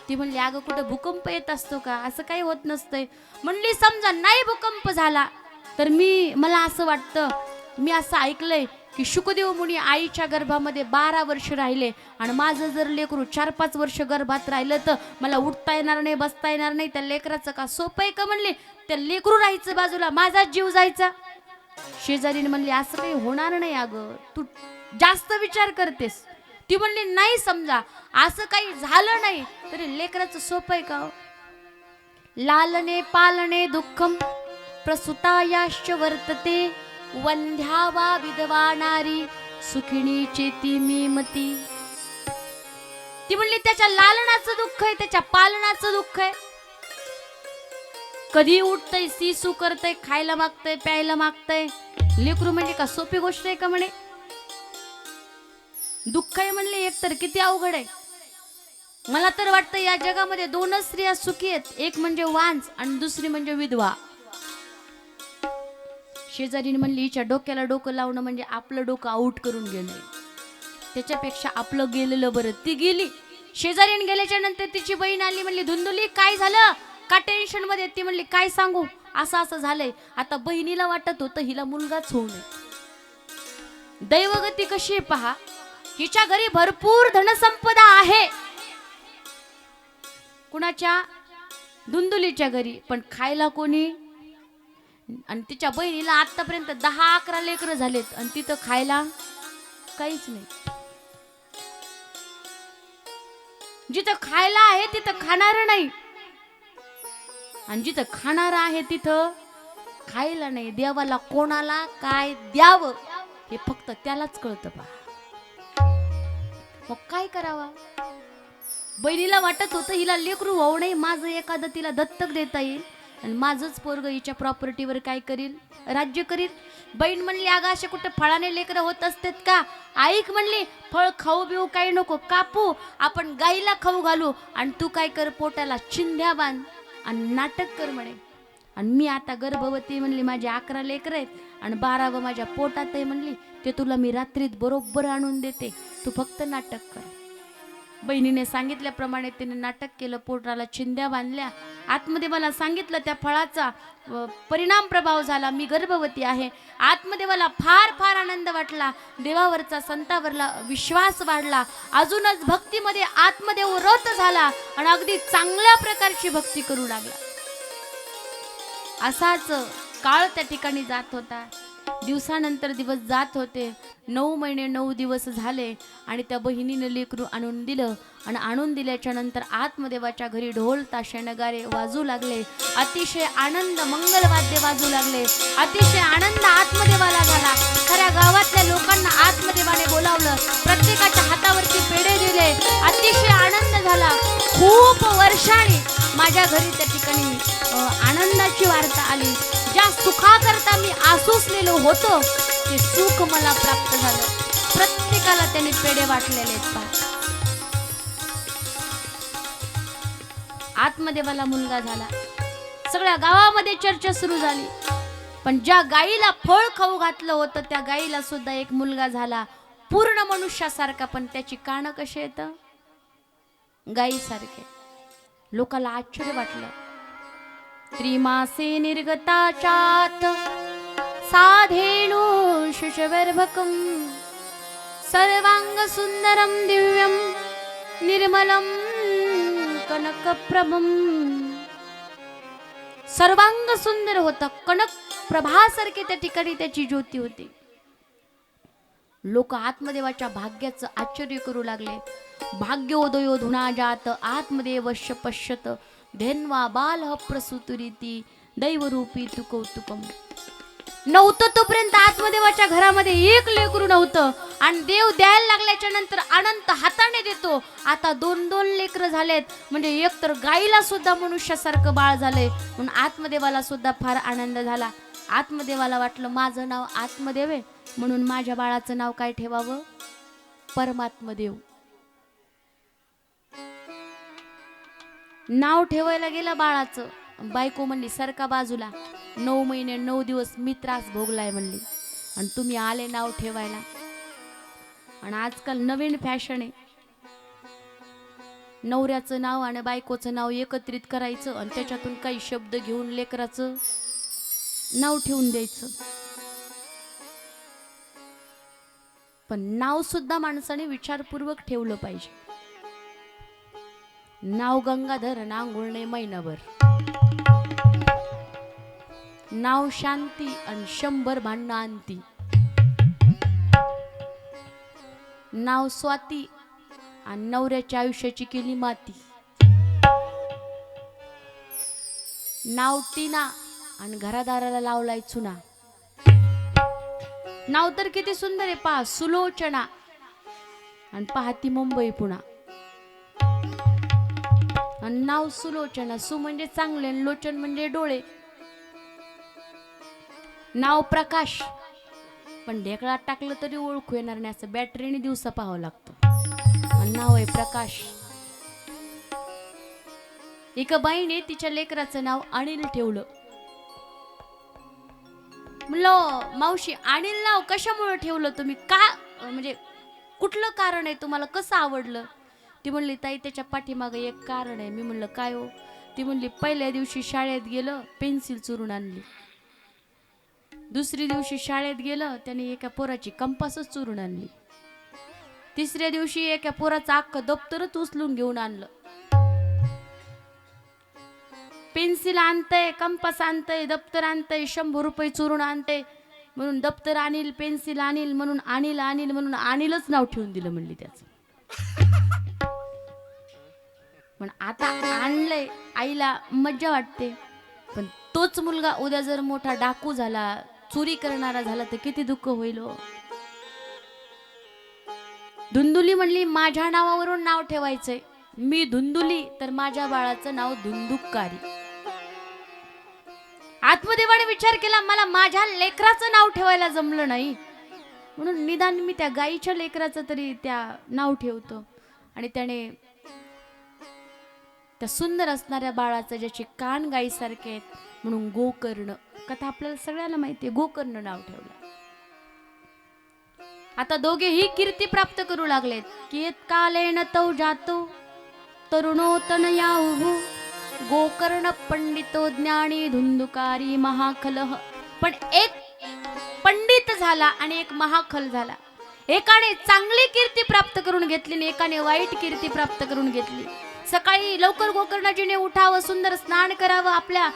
ती म्हणली अगं कुठे भूकंप येत असतो का, असं काही होत नसतंय. म्हणली समजा नाही भूकंप झाला तर मला असं वाटतं, मी असं ऐकलंय की शुकदेव मुनी आईच्या गर्भामध्ये 12 वर्ष राहिले आणि माझं जर लेकरू 4-5 वर्ष गर्भात राहिलं तर मला उठता येणार नाही, बसता येणार नाही. त्या लेकराचं का सोपं आहे का म्हणली, त्या लेकरू राहायचं बाजूला, माझा जीव जायचा. शेजारीने म्हणली असं काही होणार नाही अगं, तू जास्त विचार करतेस. ती म्हणली नाही समजा असं काही झालं नाही तरी लेकराचं सोपं आहे का. लालने पालने दुःखम प्रसुतायाश्च वर्तते वंध्या वा विधवा नारी सुखिणी चेती मी मती. ती म्हणली त्याच्या लालनाचं दुःख आहे, त्याच्या पालनाचं दुःख आहे. कधी उठतय, सिसू करतय, खायला मागतय, प्यायला मागतय. लेकरू म्हणजे का सोपी गोष्ट आहे का म्हणे. दुःख आहे म्हणले एकतर किती अवघड आहे. मला तर वाटतं या जगामध्ये 2च स्त्रिया सुखी आहेत, एक म्हणजे वांज आणि दुसरी म्हणजे विधवा. शेजारीने म्हणली हिच्या डोक्याला डोकं लावणं म्हणजे आपलं डोकं आऊट करून घेणं, त्याच्यापेक्षा आपलं गेलेलं बरं. ती गेली. शेजारीने गेल्याच्या नंतर तिची बहीण आली. म्हणली धुंदुली काय झालं का टेन्शन मध्ये. ती म्हणली काय सांगू, असं असं झालंय. आता बहिणीला वाटत होतं हिला मुलगाच होऊ नये. दैवगती कशी आहे पहा, हिच्या घरी भरपूर धनसंपदा आहे. कुणाच्या, धुंदुलीच्या घरी. पण खायला कोणी. आणि तिच्या बहिणीला आतापर्यंत 10-11 लेकरं झालेत आणि तिथं खायला काहीच नाही. जिथं खायला आहे तिथं खाणार नाही आणि जिथं खाणार आहे तिथं खायला नाही. देवाला कोणाला काय द्यावं हे फक्त त्यालाच कळतं पहा. मग काय करावं. बहिणीला वाटत होतं हिला लेकरू होऊ नये, माझं एखादं तिला दत्तक देता येईल आणि माझंच पोरग हिच्या प्रॉपर्टीवर काय करील, राज्य करील. बहीण म्हणली अगं असे कुठे फळाने लेकरं होत असतात का. ऐक म्हणली फळ खाऊ बिऊ काही नको, कापू आपण गाईला खाऊ घालू आणि तू काय कर पोटाला चिंध्या बांध आणि नाटक कर म्हणे. आणि मी आता गर्भवती म्हणली, माझे 11 लेकरं आहेत आणि 12वं माझ्या पोटात आहे म्हणली, ते तुला मी रात्रीत बरोबर आणून देते, तू फक्त नाटक कर. बहिणीने सांगितल्याप्रमाणे तिने नाटक केलं, पोटाला चिंध्या बांधल्या. आतमध्ये मला सांगितलं त्या फळाचा परिणाम प्रभाव झाला, मी गर्भवती आहे. आतमध्ये मला फार फार आनंद वाटला, देवावरचा संतावरला विश्वास वाढला, अजूनच भक्तीमध्ये आतमध्ये रत झाला आणि अगदी चांगल्या प्रकारची भक्ती करू लागला. असाच काळ त्या ठिकाणी जात होता. दिवसानंतर दिवस जात होते. 9 महिने 9 दिवस झाले आणि त्या बहिणीने लेकरू आणून दिलं आणि आणून दिल्याच्या नंतर आत्मदेवाच्या घरी ढोल ताशे नगारे वाजू लागले. अतिशय आनंद मंगलवाद्य वाजू लागले. अतिशय आनंद आत्मदेवाला झाला. खऱ्या गावातल्या लोकांना आत्मदेवाने बोलावलं, प्रत्येकाच्या हातावरती पेढे दिले. अतिशय आनंद झाला. खूप वर्षांनी माझ्या घरी त्या ठिकाणी आनंदाची वार्ता आली. ज्या सुखाकरता मी आसुसलेलो होतो ते सुख मला प्राप्त झालं. प्रत्येकाला त्याने पेढे वाटलेले आहेत. आत्मदेवाला मुलगा झाला. सगळ्या गावामध्ये चर्चा सुरू झाली. पण ज्या गाईला फळ खाऊ घातलं होतं त्या गाईला सुद्धा एक मुलगा झाला, पूर्ण मनुष्यासारखा, पण त्याची कान कशी येतं, गाईसारखे. लोकाला आश्चर्य वाटलं. त्रिमासे निर्गताचात साधेनु शुशवर्भकं सर्वांग सुंदरम दिव्यम निर्मलम कनकप्रभम. सर्वांग सुंदर होता, कनक प्रभासारखे त्या ठिकाणी त्याची ज्योती होती. लोक आत्मदेवाच्या भाग्याचं आश्चर्य करू लागले. भाग्योदयो धुना जात आत्मदेवश्य पश्यत धेन्वा बालः प्रसूतरीती दैवरूपी तु कौतुकम. नव्हतं तोपर्यंत आत्मदेवाच्या घरामध्ये एक लेकरू नव्हतं, आणि देव द्यायला लागल्याच्या नंतर अनंत हाताने देतो. आता 2-2 लेकरं झालेत, म्हणजे एक तर गाईला सुद्धा मनुष्यासारखं बाळ झालंय. म्हणून आत्मदेवाला सुद्धा फार आनंद झाला. आत्मदेवाला वाटलं माझं नाव आत्मदेव आहे, म्हणून माझ्या बाळाचं नाव काय ठेवावं? परमात्मदेव. नाव ठेवायला गेलं बाळाचं. बायको म्हणली सरका बाजूला, 9 महिने 9 दिवस मी त्रास भोगलाय म्हणली, आणि तुम्ही आले नाव ठेवायला. आणि आजकाल नवीन फॅशन आहे, नवऱ्याचं नाव आणि बायकोचं नाव एकत्रित करायचं आणि त्याच्यातून काही शब्द घेऊन लेकराचं नाव ठेवून द्यायचं. पण नाव सुद्धा माणसाने विचारपूर्वक ठेवलं पाहिजे. नाव गंगाधर नांगुळणे महिनाभर, नाव शांती आणि 100 भांडणं आणती. नाव स्वाती आणि नवऱ्याच्या आयुष्याची केली माती. नाव टीना आणि घरादाराला लावलाय चुना. नाव तर किती सुंदर आहे पहा, सुलोचना, आणि पाहती मुंबई पुणा. आणि नाव सुलोचना, सु म्हणजे चांगले आणि लोचन म्हणजे डोळे. नाव प्रकाश, पण ढेकळात टाकलं तरी ओळखू येणार नाही, असं बॅटरीने दिवसा पाहावं लागतं. आणि नाव आहे प्रकाश. एका बाईने तिच्या लेकराचं नाव अनिल ठेवलं. म्हणलं मावशी अनिल नाव कशामुळे ठेवलं तुम्ही, का म्हणजे कुठलं कारण आहे तुम्हाला, कसं आवडलं? ती म्हणली ताई त्याच्या पाठीमागं एक कारण आहे. मी म्हणलं काय हो? ती म्हणली पहिल्या दिवशी शाळेत गेलं पेन्सिल चुरून आणली, दुसरी दिवशी शाळेत गेलं त्याने एका पोराची कंपासच चुरून आणली, तिसऱ्या दिवशी एका पोराचं अख्खं दप्तरच उचलून घेऊन आणलं. पेन्सिल आणतंय, कंपास आणतंय, दप्तर आणतंय, 100 रुपये चुरून आणतंय, म्हणून दप्तर आणील पेन्सिल आणील म्हणून अनिल अनिल म्हणून अनिलच नाव ठेवून दिलं म्हणली त्याचं. पण आता आणलंय, आईला मज्जा वाटते, पण तोच मुलगा उद्या जर मोठा डाकू झाला, चोरी करणारा झाला तर किती दुःख होईल हो. धुंदुली म्हणली माझ्या नावावरून नाव ठेवायचंय, मी धुंदुली तर माझ्या बाळाचं नाव धुंदुकारी. आत्मदेवाने विचार केला मला माझ्या लेकराचं नाव ठेवायला जमलं नाही, म्हणून निदान मी त्या गाईच्या लेकराचं तरी त्या नाव ठेवतो. आणि त्याने त्या सुंदर असणाऱ्या बाळाचं, ज्याचे कान गाईसारखे आहेत, म्हणून गोकर्ण, कथा आपल्याला सगळ्याला माहिती आहे, गोकर्ण नाव ठेवलं. आता दोघेही कीर्ती प्राप्त करू लागलेत. कियत कालेन तौ जातो तरुणोतनयाहु गोकर्ण पंडितो ज्ञानी धुंदुकारी महाखलः. पण एक पंडित झाला आणि एक महाखल झाला. एकाने चांगली कीर्ती प्राप्त करून घेतली आणि एकाने वाईट कीर्ती प्राप्त करून घेतली. सकाळी लवकर गोकर्णाजीने उठावं, सुंदर स्नान करावं, आपल्या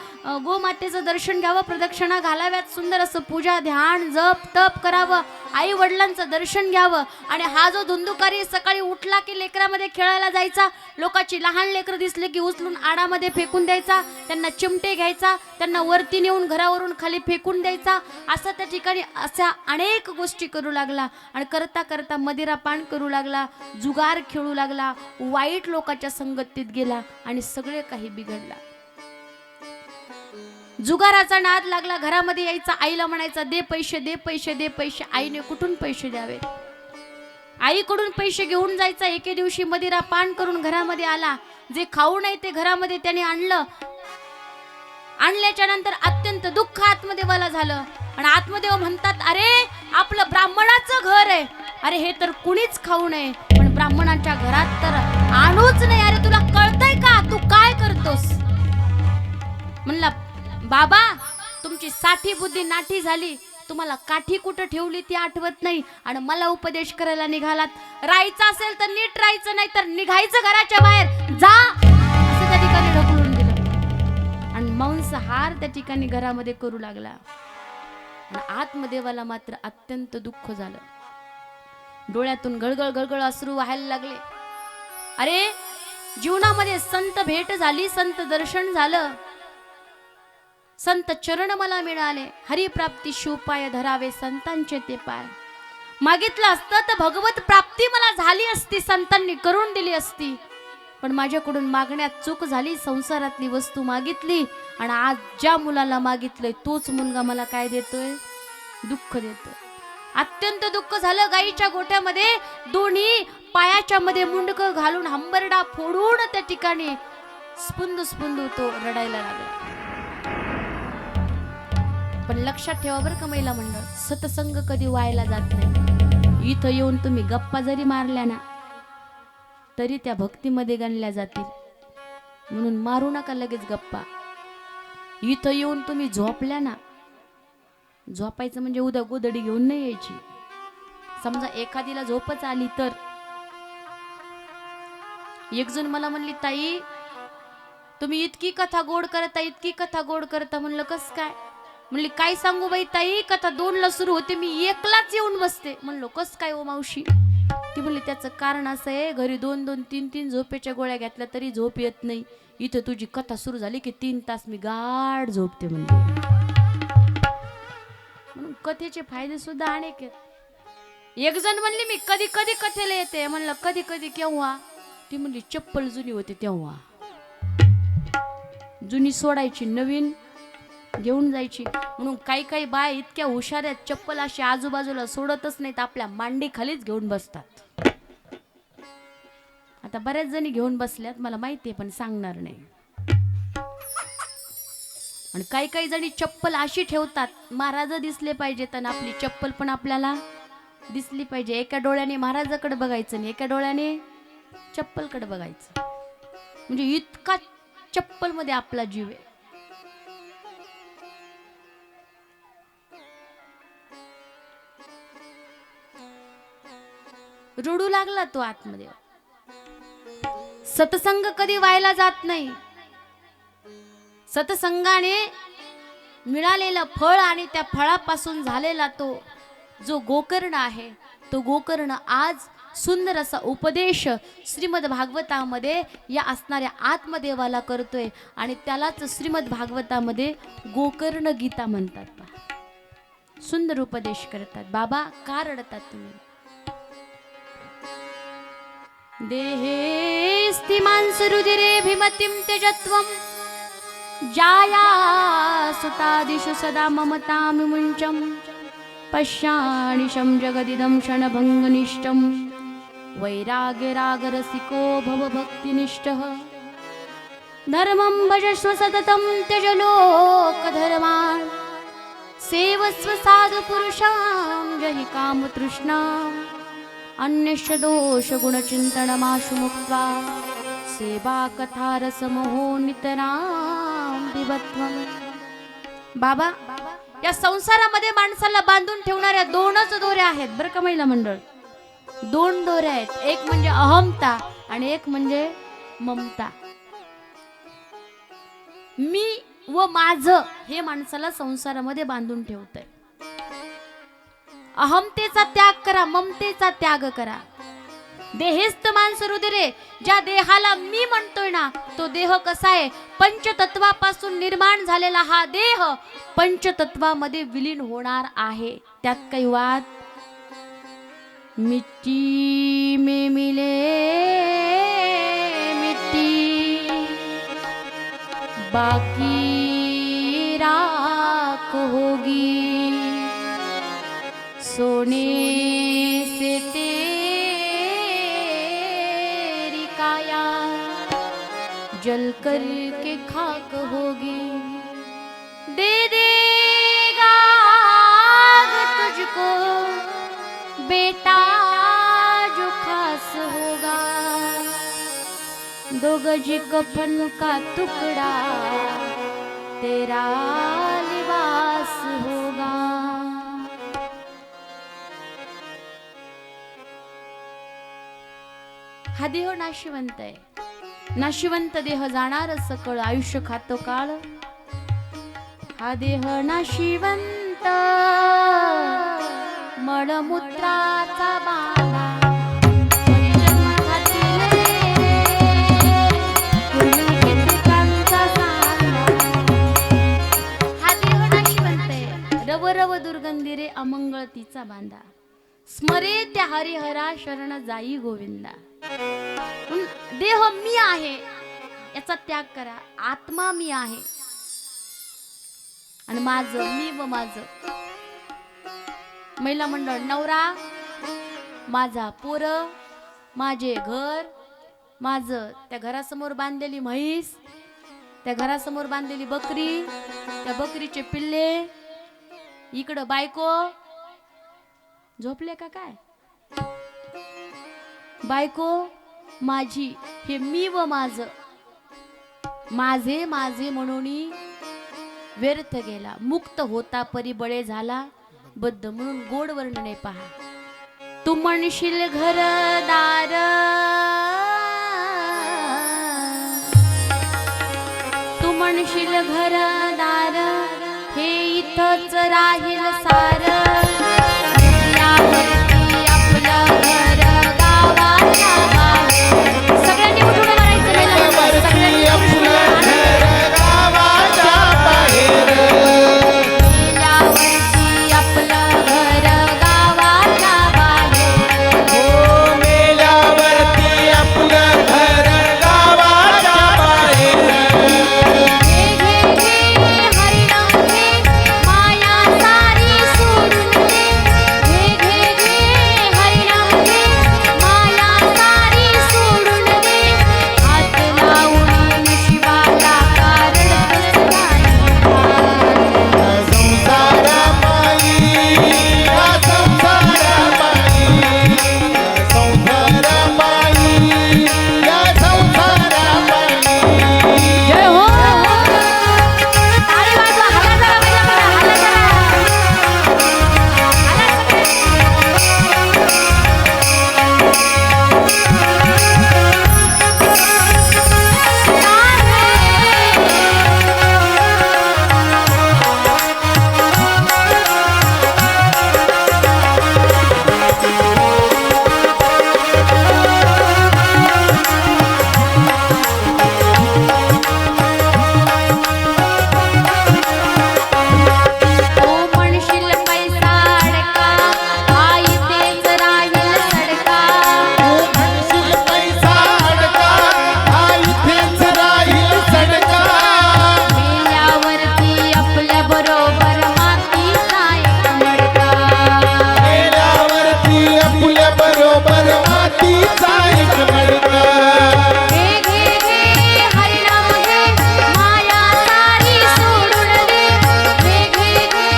गोमातेचं दर्शन घ्यावं, प्रदक्षिणा घालाव्यात, सुंदर असं पूजा ध्यान जप तप करावं, आई वडिलांचं दर्शन घ्यावं. आणि हा जो धुंदुकारी सकाळी उठला की लेकरामध्ये खेळायला जायचा, लोकांची लहान लेकरं दिसले की उचलून आडामध्ये फेकून द्यायचा, त्यांना चिमटे घ्यायचा, त्यांना वरती नेऊन घरावरून खाली फेकून द्यायचा. असं त्या ठिकाणी अशा अनेक गोष्टी करू लागला. आणि करता करता मदिरा पान करू लागला, जुगार खेळू लागला, वाईट लोकांच्या संगतीत गेला आणि सगळे काही बिघडला. जुगाराचा नाद लागला, घरामध्ये यायचा, आईला म्हणायचा दे पैसे दे पैसे दे पैसे. आईने कुठून पैसे द्यावे, आईकडून पैसे घेऊन जायचा. एके दिवशी मदिरा पान करून घरामध्ये आला, जे खाऊ नये ते घरामध्ये त्याने आणलं. आणल्याच्या नंतर अत्यंत दुःख आत्मदेवाला झालं. आणि आत्मदेव म्हणतात अरे आपलं ब्राह्मणाचं घर आहे, अरे हे तर कुणीच खाऊ नये, पण ब्राह्मणाच्या घरात तर आणूच नाही. अरे तुला कळतंय का, तू काय करतोस? म्हणला बाबा तुमची साठी बुद्धी नाठी झाली, तुम्हाला काठी कुठं ठेवली ती आठवत नाही आणि मला उपदेश करायला निघालात. राहायचं असेल तर नीट राहायचं, नाही तर निघायचं घराच्या बाहेर जा, असं त्या ठिकाणी ढकलून दिलं आणि मांसाहार त्या ठिकाणी घरामध्ये करू लागला. आणि आत्मदेवाला मात्र अत्यंत दुःख झालं. डोळ्यातून गळगळ गळगळ अश्रू वाहायला लागले. अरे जीवनामध्ये संत भेट झाली, संत दर्शन झालं, संत चरण मला मिळाले, हरिप्राप्ती शिवपाय धरावे संतांचे ते पाय. मागितलं असतं तर भगवत प्राप्ती मला झाली असती, संतांनी करून दिली असती. पण माझ्याकडून मागण्यात चूक झाली, संसारातली वस्तू मागितली आणि आज ज्या मुलाला मागितलंय तोच मुलगा मला काय देतोय, दुःख देतोय. अत्यंत दुःख झालं. गाईच्या गोठ्यामध्ये दोन्ही पायाच्या मध्ये मुंडकं घालून हंबरडा फोडून त्या ठिकाणी स्पुंद स्पुंद तो रडायला लागला. पण लक्षात ठेवा बरं का महिला मंडळ, सतसंग कधी व्हायला जात नाही. इथं येऊन तुम्ही गप्पा जरी मारल्या ना तरी त्या भक्तीमध्ये गणल्या जातील, म्हणून मारू नका लगेच गप्पा. इथं येऊन तुम्ही झोपल्या ना, झोपायचं म्हणजे उद्या गोदडी घेऊन नाही यायची. समजा एखादीला झोपच आली तर, एक जण मला म्हणली ताई तुम्ही इतकी कथा गोड करता, इतकी कथा गोड करता. म्हणलं कस काय? म्हणली काय सांगू बाई ताई, कथा 2ला सुरू होते, मी 1लाच येऊन बसते. म्हणलो कस काय ओ मावशी? ती म्हणली त्याचं कारण असं आहे, घरी 2-2, 3-3 झोपेच्या गोळ्या घेतल्या तरी झोप येत नाही. इथं तुझी कथा सुरू झाली की 3 तास मी गाढ झोपते म्हणली. म्हणून कथेचे फायदे सुद्धा अनेक आहेत. एक जण म्हणली मी कधी कधी कथेला येते. म्हणलं कधी कधी केव्हा? ती म्हणली चप्पल जुनी होती तेव्हा. जुनी सोडायची, नवीन घेऊन जायची. म्हणून काही काही बाय इतक्या हुशार आहेत, चप्पल अशी आजूबाजूला सोडतच नाहीत, आपल्या मांडी खालीच घेऊन बसतात. आता बऱ्याच जणी घेऊन बसल्यात मला माहिती आहे, पण सांगणार नाही. आणि काही काही जणी चप्पल अशी ठेवतात, महाराज दिसले पाहिजेत आणि आपली चप्पल पण आपल्याला दिसली पाहिजे. एका डोळ्याने महाराजाकडे बघायचं आणि एका डोळ्याने चप्पलकडे बघायचं. म्हणजे इतका चप्पल मध्ये आपला जीव आहे. रडू लागला तो आतमध्ये. सत्संग कधी व्हायला जात नाही. सत्संगाने मिळालेलं फळ आणि त्या फळापासून झालेला तो जो गोकर्ण आहे, तो गोकर्ण आज सुंदर असा उपदेश श्रीमद भागवतामध्ये या असणाऱ्या आत्मदेवाला करतोय आणि त्यालाच श्रीमद भागवतामध्ये गोकर्ण गीता म्हणतात. सुंदर उपदेश करतात. बाबा का रडतात तुम्ही? देहेस्तिमान् सुरुधिरे भीमतिं त्यजत्वं जाया सुतादिषु सदा ममतां मुञ्चं पश्यानिशं जगदिदं क्षणभङ्गनिष्ठं वैराग्यरागरसिको भव भक्तिनिष्ठः धर्मं भजस्व सततं त्यज लोकधर्मान् सेवस्व साधुपुरुषां जहि कामतृष्णाम् अन्यश्च दोष गुणचिन्तनमाशु मुक्त्वा सेवा कथा रसमोहो नितरां विभत्वम्. बाबा या संसारामध्ये माणसाला बांधून ठेवणाऱ्या 2च दोऱ्या आहेत बरं का महिला मंडळ. 2 दोऱ्या आहेत. एक म्हणजे अहमता आणि एक म्हणजे ममता. मी व माझं हे माणसाला संसारामध्ये बांधून ठेवतंय. अहमतेचा त्याग करा, ममतेचा त्याग करा. देहेस्त मानसरुदिरे, ज्या देहाला मी म्हणतोय ना, तो देह कसा आहे? पंचतत्वापासून निर्माण झालेला हा देह पंचतत्वामध्ये विलीन होणार आहे. त्यात काही वाद. मिट्टी में मिले मिट्टी, बाकी राख होगी. सोने से तेरी काया जल कर के खाक होगी. दे देगा तुझको बेटा जो खास होगा. 2 गज कफन का टुकड़ा तेरा लिबास होगा। हा देह नाशिवंत आहे, नाशिवंत देह जाणार सकळ, आयुष्य खातो काळ। हा देह नाशिवंत मळमूत्राचा बांधा, हा देह नाशिवंत आहे, रव रव दुर्गंधी रे अमंगळ तिचा बांधा। स्मरे त्या हरिहरा शरण जाई गोविंदा। देह मी आहे याचा त्याग करा, आत्मा मी आहे आणि माझं मी व माझं। महिला मंडळ, नवरा माझा, पोर माझे, घर माझं, त्या घरासमोर बांधलेली म्हैस, त्या घरासमोर बांधलेली बकरी, त्या बकरीचे पिल्ले, इकडं बायको झोपले का काय, बायको माझी, हे मी व माझं, माझे माझे म्हणून व्यर्थ गेला, मुक्त होता परी बळे झाला बद्ध म्हणून गोड वर्णने पहा। तू म्हणशील घरदार, तू म्हणशील घरदार, हे इथंच राहील सार, यावरती आपलं घर गावाच्या बाहेर। सगळ्यांनी उठून म्हणायचं, सगळ्यांनी आपलं घर गावाच्या बाहेर, यावरती आपलं घर गावाच्या बाहेर, हो मेल्यावरती आपलं घर गावाच्या बाहेर। घे घे घे हरिनाम घे, माया सारी सोडून दे, घे घे घे हरिनाम घे, माया सारी सोडून दे, हात लावून शिवाला कारण संसारामाई या संसारामाई, या संसारामाई या संसारामाई। जय हो। ताली वाजवा, हाला करा, हाला करा, तू म्हणशील पैसा अडका, आई तेच राहील सडका, म्हणशील पैसा अडका, हा इथेच राहील सडका, मेल्यावरती आपल्या बरोबर मातीचा एक मडका, मेल्यावरती आपल्या बरोबर मातीचा एक मडका। घे घे घे हरिनाम घे, माया सारी सोडून दे, घे घे घे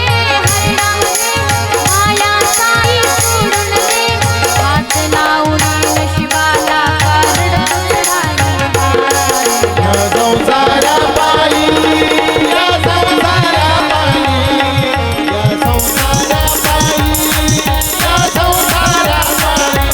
हरिनाम घे, माया सारी सोडून दे, हात लावून नशिबाला कारण राहिला। या संसारामाई या संसारामाई, या संसारामाई या संसारामाई।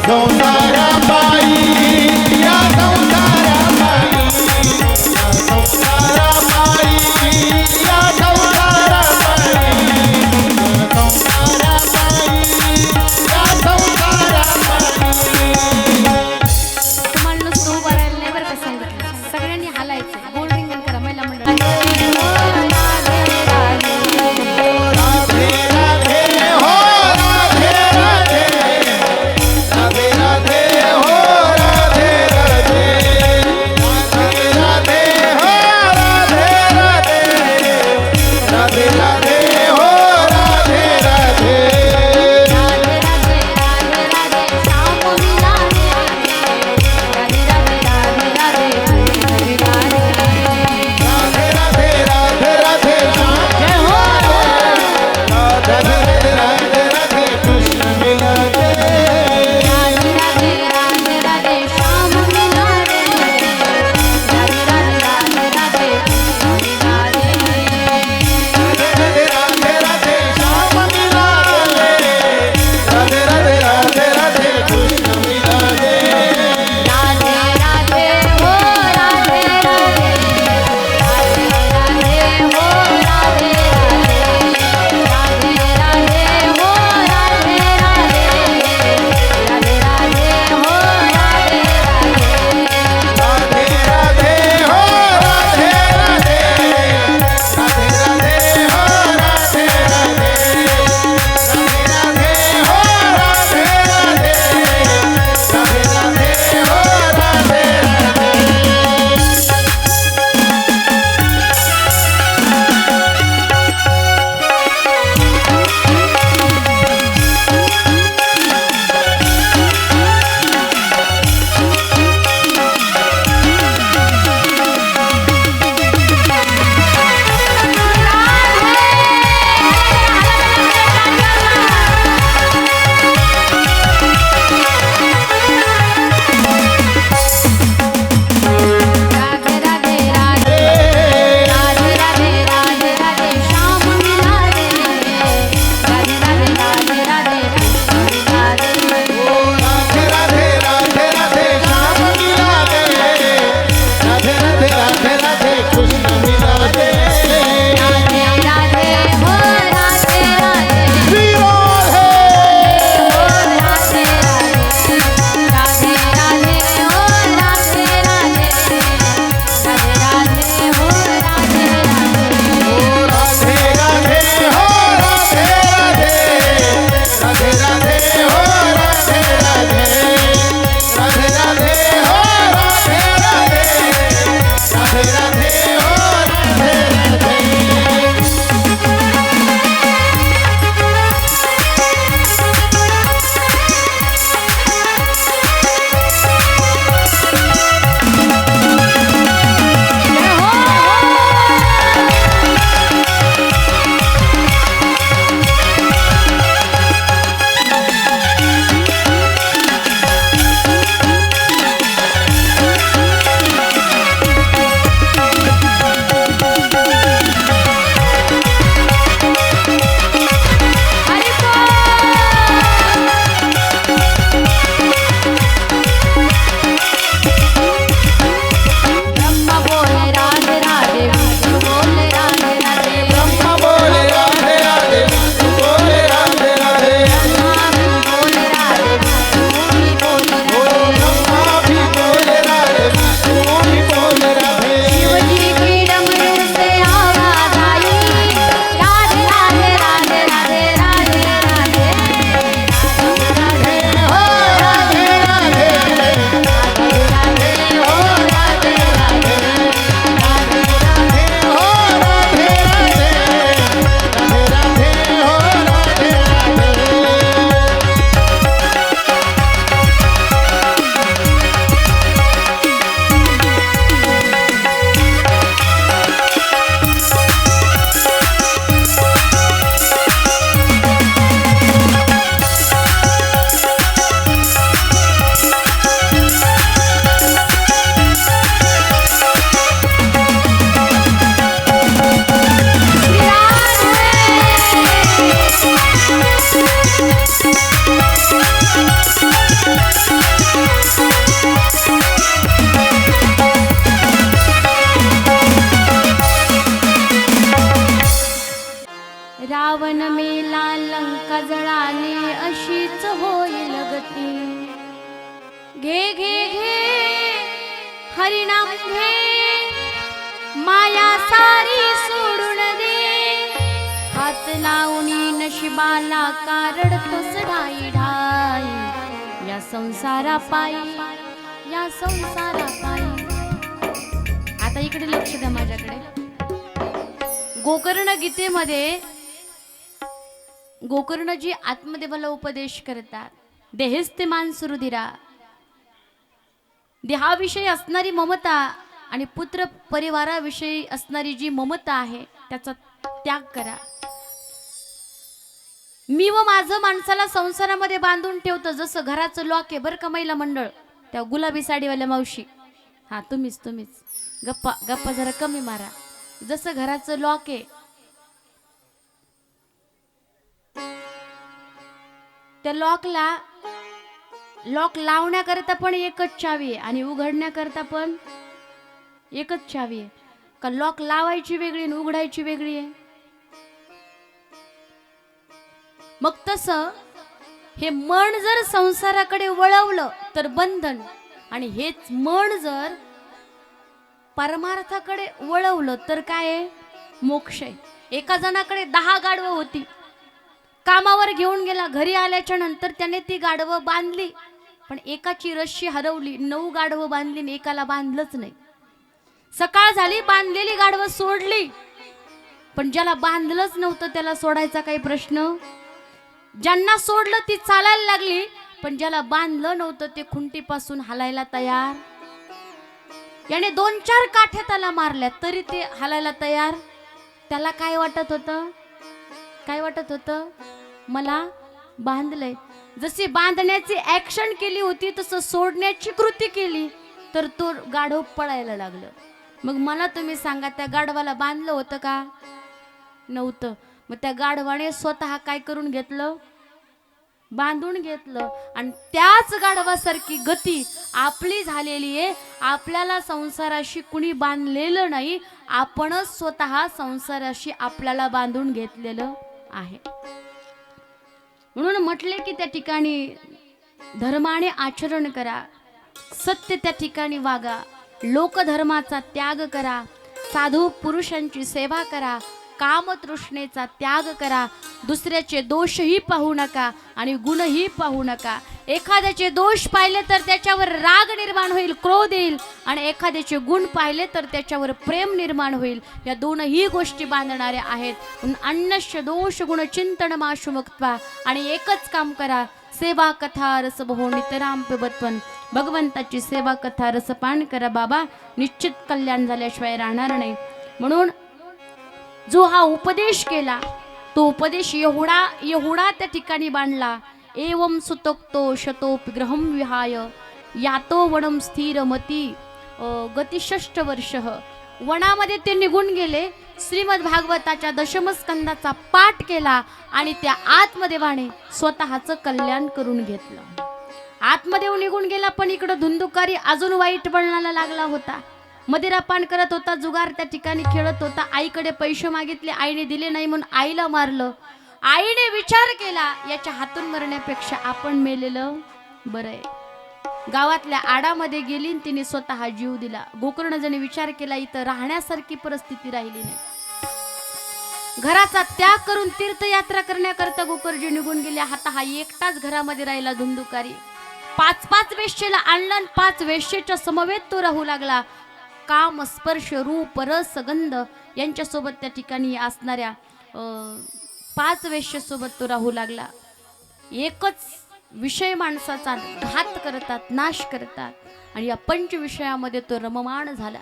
संसारापायी या संसारापायी या संसारापायी या संसारापायी या संसारापायी तुम्हाला नुसतं उभं राहायला नाही बरं का सांगितलं, सगळ्यांनी हालायचं, गोल रिंगण करा महिला मंडळ. राधे राधे हो राधे राधे राधे राधे घे घे घे हरिनाम घे, माया सारी सोडून दे, हात लावणी नशिबाला कारण तोच ढाई ढाई, या संसारा पायी, या संसारा पायी. आता इकडे लक्ष द्या माझ्याकडे. गोकर्ण गीतेमध्ये गोकर्णजी आत्मदेवाला उपदेश करतात. देहस्ते मान सुरुधिरा, देहाविषयी असणारी ममता आणि पुत्र परिवाराविषयी असणारी जी ममता आहे त्याचा त्याग करा. मी व माझं माणसाला संसारामध्ये बांधून ठेवतं, जसं घराचं लॉक आहे बरं का महिला मंडळ, त्या गुलाबी साडीवाल्या मावशी, हा तुम्हीच गप्पा गप्पा जरा कमी मारा. जसं घराचं लॉक आहे, त्या लॉकला लॉक लावण्याकरता पण एकच चावी आहे आणि उघडण्याकरता पण एकच चावी आहे का? लॉक लावायची वेगळी आणि उघडायची वेगळी आहे. मग तसं हे मन जर संसाराकडे वळवलं तर बंधन, आणि हेच मन जर परमार्थाकडे वळवलं तर काय आहे? मोक्ष आहे. एका जणाकडे 10 गाढवं होती, कामावर घेऊन गेला, घरी आल्याच्या नंतर त्याने ती गाढवं बांधली, पण एकाची रस्सी हरवली. 9 गाढवं बांधली आणि एकाला बांधलंच नाही. सकाळ झाली, बांधलेली गाढवं सोडली, पण ज्याला बांधलंच नव्हतं त्याला सोडायचा काही प्रश्न. ज्यांना सोडलं ती चालायला लागली, पण ज्याला बांधलं नव्हतं ते खुंटीपासून हलायला तयार. याने 2-4 काठ्या त्याला मारल्या तरी ते हलायला तयार. त्याला काय वाटत होतं? काय वाटत होतं? मला बांधलंय. जशी बांधण्याची ऍक्शन केली होती तसं सोडण्याची कृती केली तर तो गाढव पळायला लागलं. मग मला तुम्ही सांगा, त्या गाढवाला बांधलं होतं का? नव्हतं. मग त्या गाढवाने स्वतः काय करून घेतलं? बांधून घेतलं. आणि त्याच गाढवासारखी गती आपली झालेली आहे. आपल्याला संसाराशी कुणी बांधलेलं नाही, आपणच स्वतः संसाराशी आपल्याला बांधून घेतलेलं आहे. म्हणून म्हटले की त्या ठिकाणी धर्माने आचरण करा, सत्य त्या ठिकाणी वागा, लोकधर्माचा त्याग करा, साधू पुरुषांची सेवा करा, कामतृष्णेचा त्याग करा, दुसऱ्याचे दोषही पाहू नका आणि गुणही पाहू नका. एखाद्याचे दोष पाहिले तर त्याच्यावर राग निर्माण होईल, क्रोध येईल, आणि एखाद्याचे गुण पाहिले तर त्याच्यावर प्रेम निर्माण होईल. या दोनही गोष्टी बांधणाऱ्या आहेत. अन्नश्य दोष गुण चिंतन माशु मुक्त्वा, आणि एकच काम करा, सेवा कथा रसबहो नितराम पिबत्वन. भगवंताची सेवा कथा रसपान करा बाबा, निश्चित कल्याण झाल्याशिवाय राहणार नाही. म्हणून जो हा उपदेश केला तो उपदेश एवढा त्या ठिकाणी बांधला. एवं सुतोक्तो शतोपि ग्रहं विहाय यातो वनम स्थिरमती गती 6 वर्ष. वनामध्ये ते निघून गेले. श्रीमद भागवताच्या दशमस्कंदाचा पाठ केला आणि त्या आत्मदेवाने स्वतःचं कल्याण करून घेतलं. आत्मदेव निघून गेला, पण इकडं धुंदुकारी अजून वाईट बनण्याला लागला होता. मदिरापान करत होता, जुगार त्या ठिकाणी खेळत होता. आईकडे पैसे मागितले, आईने दिले नाही म्हणून आईला मारलं. आईने विचार केला, याच्या हातून मरण्यापेक्षा आपण मेलेलं बरं आहे. गावातल्या आडामध्ये गेली आणि तिने स्वतः जीव दिला. गोकर्णजने विचार केला, इथं राहण्यासारखी परिस्थिती राहिली नाही. घराचा त्याग करून तीर्थयात्रा करण्याकरता गोकर्णजी निघून गेले. हा एकटाच घरामध्ये राहिला धुंदुकारी. 5 वेश्येला आणलं आणि 5 वेश्येच्या समवेत तो राहू लागला. काम स्पर्श रूप रस गंध यांच्यासोबत त्या ठिकाणी असणाऱ्या 5 वेश्येसोबत तो राहू लागला. एकच विषय माणसाचा घात करतात, नाश करतात, आणि या 5 विषयामध्ये तो रममाण झाला.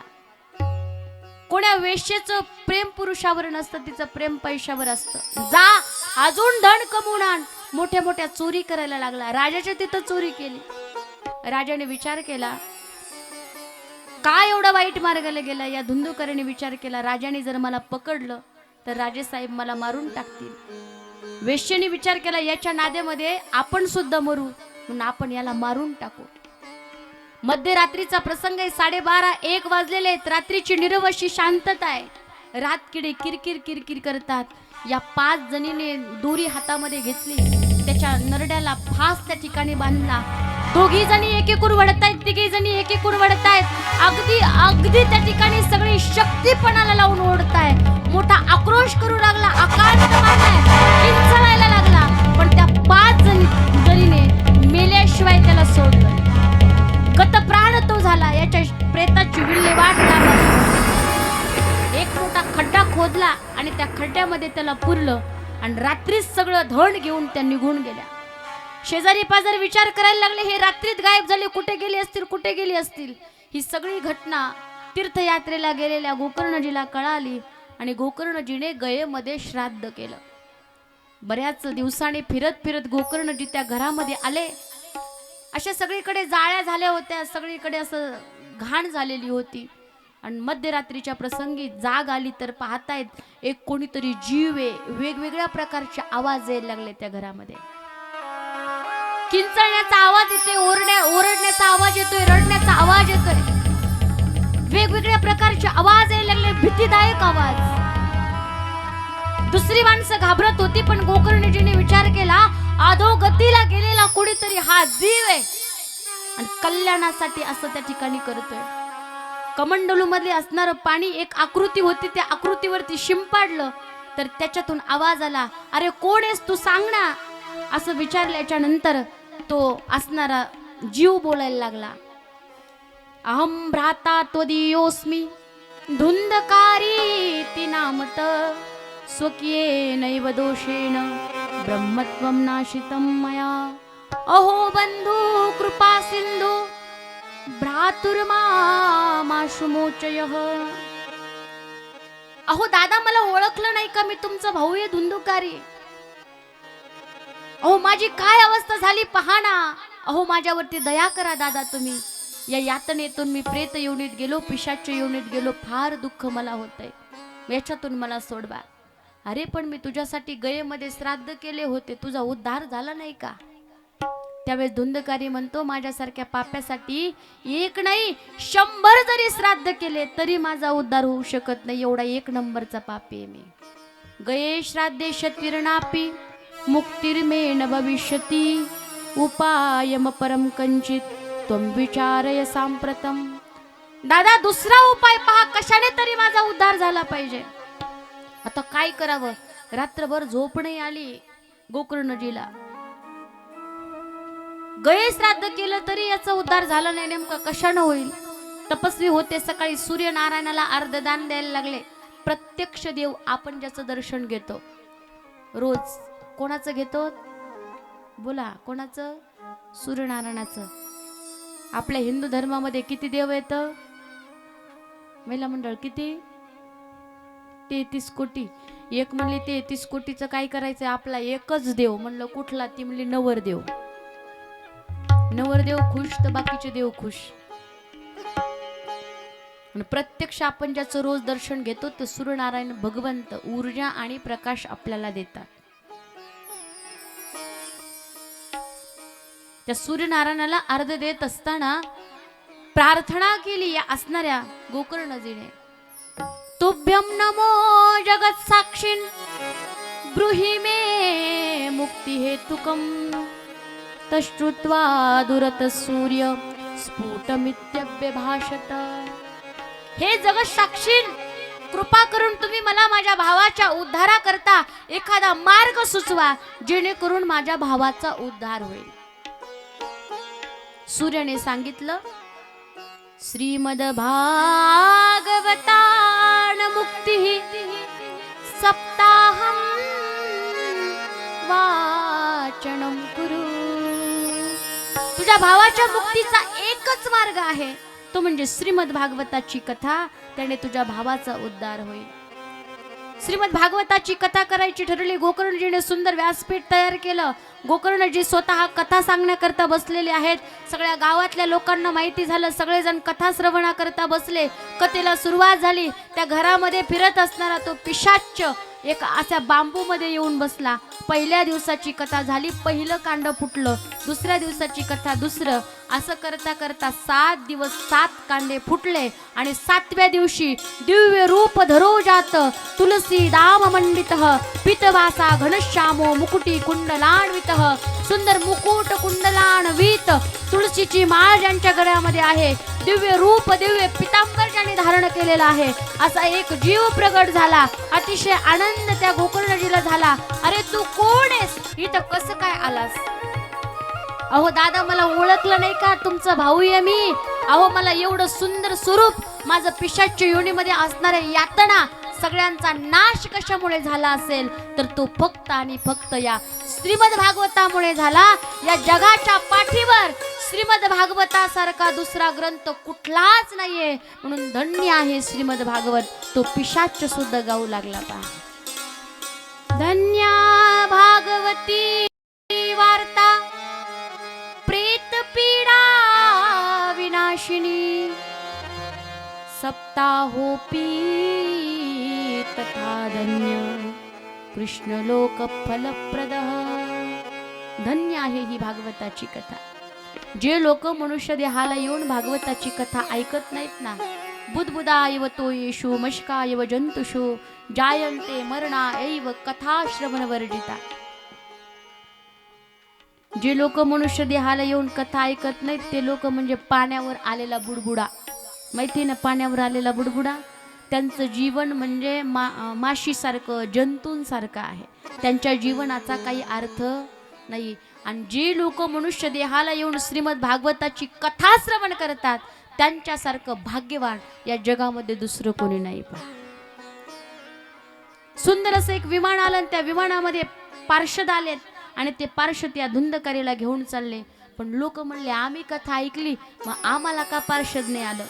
कोण्या वेश्येचं प्रेम पुरुषावर नसतं, तिचं प्रेम पैशावर असतं. जा अजून धन कमवून आण. मोठ्या मोठ्या चोरी करायला लागला. राजाच्या तिथं चोरी केली. राजाने विचार केला, काय एवढा वाईट मार्गाला गेला. या धुंदुकारीने विचार केला, राजाने जर मला पकडलं तर राजेसाहेब मला मारून टाकतील. वेश्येने विचार केला, याच्या नादेमध्ये आपण सुद्धा मरू, म्हणून आपण याला मारून टाकू. मध्यरात्रीचा प्रसंग आहे. 12:30-1 वाजलेले आहेत. रात्रीची निरवशी शांतता आहे. रातकिडे किरकिर किरकिर करतात. या 5 जणीने दोरी हातामध्ये घेतली, त्याच्या नरड्याला फास त्या ठिकाणी बांधला. दोघी जणी एकीकडून वडतायत, तिघी जणी एकीकडून वडतायत. अगदी अगदी त्या ठिकाणी सगळी शक्तीपणाला लावून ओढताय. मोठा आक्रोश करू लागला, आकांत मारलाय, किंचाळायला लागला. पण त्या 5 जणीने मेल्याशिवाय त्याला सोडलं. गतप्राण तो झाला. याच्या प्रेताची विल्हेवाट लावली. एक मोठा खड्डा खोदला आणि त्या खड्ड्यामध्ये त्याला पुरलं आणि रात्रीच सगळं धन घेऊन त्या निघून गेल्या. शेजारी पाजारी विचार करायला लागले, हे रात्रीत गायब झाले, कुठे गेले असतील, कुठे गेले असतील. ही सगळी घटना तीर्थयात्रेला गेलेल्या गोकर्णजीला कळाली आणि गोकर्णजीने गयेमध्ये श्राद्ध केलं. बऱ्याच दिवसांनी फिरत फिरत गोकर्णजी त्या घरामध्ये आले. अशा सगळीकडे जाळ्या झाल्या होत्या, सगळीकडे असं घाण झालेली होती. आणि मध्यरात्रीच्या प्रसंगी जाग आली तर पाहतायत एक कोणीतरी जीव आहे. वेगवेगळ्या प्रकारचे आवाज यायला लागले त्या घरामध्ये. किंचाळण्याचा आवाज येतोय, ओरडण्याचा आवाज येतोय, रडण्याचा आवाज येतोय. वेगवेगळ्या प्रकारचे आवाज यायला लागले, भीतीदायक आवाज. दुसरी माणसं घाबरत होती, पण गोकर्णजीने विचार केला, अधोगतीला गेलेला कोणीतरी हा जीव आहे आणि कल्याणासाठी असं त्या ठिकाणी करतोय. कमंडलू मध्ये असणारं पाणी एक आकृती होती, त्या आकृतीवरती शिंपाडलं तर त्याच्यातून आवाज आला, अरे कोण आहेस तू, सांग ना. असं विचारल्याच्या नंतर तो असणारा जीव बोलायला लागला, अहम भ्राता त्वदीयोस्मी धुंदकारी ती नामत स्वकीये नैव दोषेण ब्रह्मत्वं नाशितं मया. अहो बंधू कृपा सिंधू भ्रातुर्माशुमोचयः. अहो दादा, मला ओळखलं नाही का, मी तुमचा भाऊ आहे धुंदुकारी. अहो माझी काय अवस्था झाली पहा ना. अहो माझ्यावरती दया करा दादा तुम्ही. या यातनेतून मी प्रेत योनीत गेलो, पिशाच योनीत गेलो, फार दुःख मला होतंय, याच्यातून मला सोडवा. अरे पण मी तुझ्यासाठी गयेमध्ये श्राद्ध केले होते, तुझा उद्धार झाला नाही का. त्यावेळेस धुंदकारी म्हणतो, माझ्यासारख्या पाप्यासाठी 1 नाही 100 जरी श्राद्ध केले तरी माझा उद्धार होऊ शकत नाही. एवढा 1 नंबरचा पापी आहे मी. गये श्राद्धे शतीर्नापि मुक्तिर्मे न भविष्यति उपायम परम कंचित त्वं विचारय सांप्रतम. दादा दुसरा उपाय पहा, कशाने तरी माझा उद्धार झाला पाहिजे. आता काय करावं, रात्रभर झोप नाही आली गोकर्णजीला. गये श्राद्ध केलं तरी याचा उद्धार झाला नाही, नेमका कशानं होईल. तपस्वी होते, सकाळी सूर्यनारायणाला अर्धदान द्यायला लागले. प्रत्यक्ष देव आपण ज्याचं दर्शन घेतो रोज, कोणाचं घेतो बोला, कोणाचं, सूर्यनारायणाचं. आपल्या हिंदू धर्मामध्ये किती देव येतं महिला मंडळ, किती 33 कोटी. एक म्हणली 33 कोटीचं काय करायचं, आपला एकच देव. म्हणलं कुठला, ती म्हणली नवरदेव. नवरदेव खुश तर बाकीचे देव खुश. आणि प्रत्यक्ष आपण ज्याचं रोज दर्शन घेतो ते सूर्यनारायण भगवंत ऊर्जा आणि प्रकाश आपल्याला देतात. त्या सूर्यनारायणाला अर्ध देत असताना प्रार्थना केली या असणाऱ्या गोकर्णजीने, तुभ्यं नमो जगत साक्षीन् ब्रूहि मे मुक्ती हेतुकम् तश्रुत्वा दुरत सूर्य स्फुटमित्यभ्यभाषत. हे जगत साक्षीन्, कृपा करून तुम्ही मला माझ्या भावाच्या उद्धारा करता एखादा मार्ग सुचवा जेणेकरून माझ्या भावाचा उद्धार होईल. सूर्याने सांगितलं, श्रीमद भागवतान मुक्ती सप्ताहं वाचनम कुरु. तुझ्या भावाच्या मुक्तीचा एकच मार्ग आहे, तो म्हणजे श्रीमद भागवताची कथा. त्याने तुझ्या भावाचा उद्धार होईल. श्रीमद भागवताची कथा करायची ठरवली. गोकर्णजीने सुंदर व्यासपीठ तयार केलं. गोकर्णजी स्वतः कथा सांगण्याकरता बसलेले आहेत. सगळ्या गावातल्या लोकांना माहिती झालं, सगळेजण कथा श्रवणाकरता बसले. कथेला सुरुवात झाली. त्या घरामध्ये फिरत असणारा तो पिशाच एक अशा बांबू मध्ये येऊन बसला. पहिल्या दिवसाची कथा झाली, पहिलं कांड फुटलं. दुसऱ्या दिवसाची कथा दुसरं, असं करता करता 7 दिवस 7 कांदे फुटले आणि 7व्या दिवशी दिव्य रूप धरो जात तुलसी दाम मंडित पितवासा घनश्यामो मुकुटी कुंडलान्वित सुंदर मुकुट कुंडलान्वित तुळशीची माळ ज्यांच्या गळ्यामध्ये आहे, दिव्य रूप दिव्य पितांबर ज्याने धारण केलेला आहे, असा एक जीव प्रगट झाला. अतिशय आनंद त्या गोकर्णजीला झाला. अरे तू कोण आहेस, इथं कसं काय आलास? अहो दादा मला ओळखलं नाही का, तुमचा भाऊ आहे मी. अहो मला एवढं सुंदर स्वरूप, माझं पिशाच्य योनीमध्ये असणाऱ्या यातना सगळ्यांचा नाश कशामुळे झाला असेल तर तो फक्त आणि फक्त या श्रीमद भागवतामुळे झाला. या जगाच्या पाठीवर श्रीमद भागवतासारखा दुसरा ग्रंथ कुठलाच नाहीये, म्हणून धन्य आहे श्रीमद भागवत. तो पिशाच्य सुद्धा गाऊ लागला पहा. धन्य भागवती वार्ता प्रेत पीडा विनाशिनी सप्ताहोपी तथा धन्य कृष्ण लोक फलप्रद. धन्य आहे ही भागवताची कथा. जे लोक मनुष्य देहाला येऊन भागवताची कथा ऐकत नाहीत ना, बुद्बुदा एव तो येशू मशका एव जंतुषु जायंते मरणा एव कथा श्रवण वर्जिता. जे लोक मनुष्य देहाला येऊन कथा ऐकत नाहीत ते लोक म्हणजे पाण्यावर आलेला बुडबुडा. माहिती ना, पाण्यावर आलेला बुडबुडा. त्यांचं जीवन म्हणजे माशीसारखं जंतूंसारखं आहे. त्यांच्या जीवनाचा काही अर्थ नाही. आणि जे लोक मनुष्य देहाला येऊन श्रीमद भागवताची कथा श्रवण करतात त्यांच्यासारखं भाग्यवान या जगामध्ये दुसरं कोणी नाही. सुंदर असं एक विमान आलं आणि त्या विमानामध्ये पार्षद आलेत आणि ते पार्षद या धुंदकारीला घेऊन चालले. पण लोक म्हणले आम्ही कथा ऐकली, मग आम्हाला का पार्षद नाही आलं,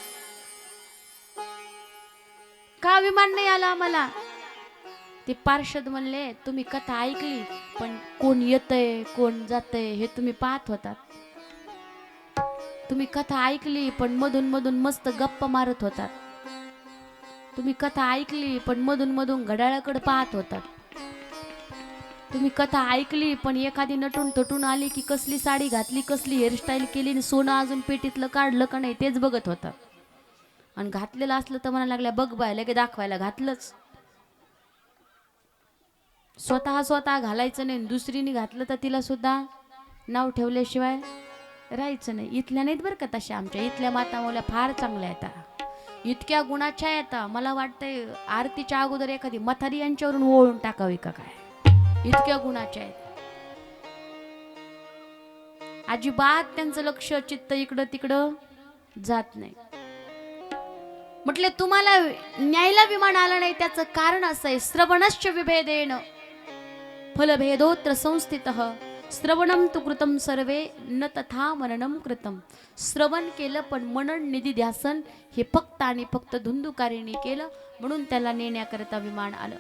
का विमान नाही आलं आम्हाला? ते पार्षद म्हणले तुम्ही कथा ऐकली पण कोण येतंय कोण जातंय हे तुम्ही पाहत होतात. तुम्ही कथा ऐकली पण मधून मधून मस्त गप्पा मारत होतात. तुम्ही कथा ऐकली पण मधून मधून घड्याळाकडे पाहत होतात. तुम्ही कथा ऐकली पण एखादी नटून तटून आली की कसली साडी घातली, कसली हेअरस्टाईल केली, सोनं अजून पेटीतलं काढलं का नाही तेच बघत होतात. आणि घातलेलं असलं तर म्हणा लागल्या बघ बाय लगे दाखवायला घातलंच. स्वतः घालायचं नाही, दुसरीने घातलं तर तिला सुद्धा नाव ठेवल्याशिवाय राहायचं नाही. इथल्या नाहीत बरं का तशा, आमच्या इथल्या माता मौल्या फार चांगल्या आहेत, इतक्या गुणाच्या आहेत. मला वाटतंय आरतीच्या अगोदर एखादी मथारी यांच्यावरून ओळून टाकावी का काय, इतक्या गुणाच्या आहेत. अजिबात त्यांचं लक्ष चित्त इकडं तिकडं जात नाही. म्हटले तुम्हाला न्यायला विमान आलं नाही त्याचं कारण असं आहे, श्रवणश्च विभेदेन फलभेदोत्र संस्थितः श्रवणम तु कृतम सर्वे न तथा मननम कृतम. श्रवण केलं पण मनन निधी ध्यासन हे फक्त आणि फक्त धुंदुकारीने केलं, म्हणून त्याला नेण्याकरता विमान आलं.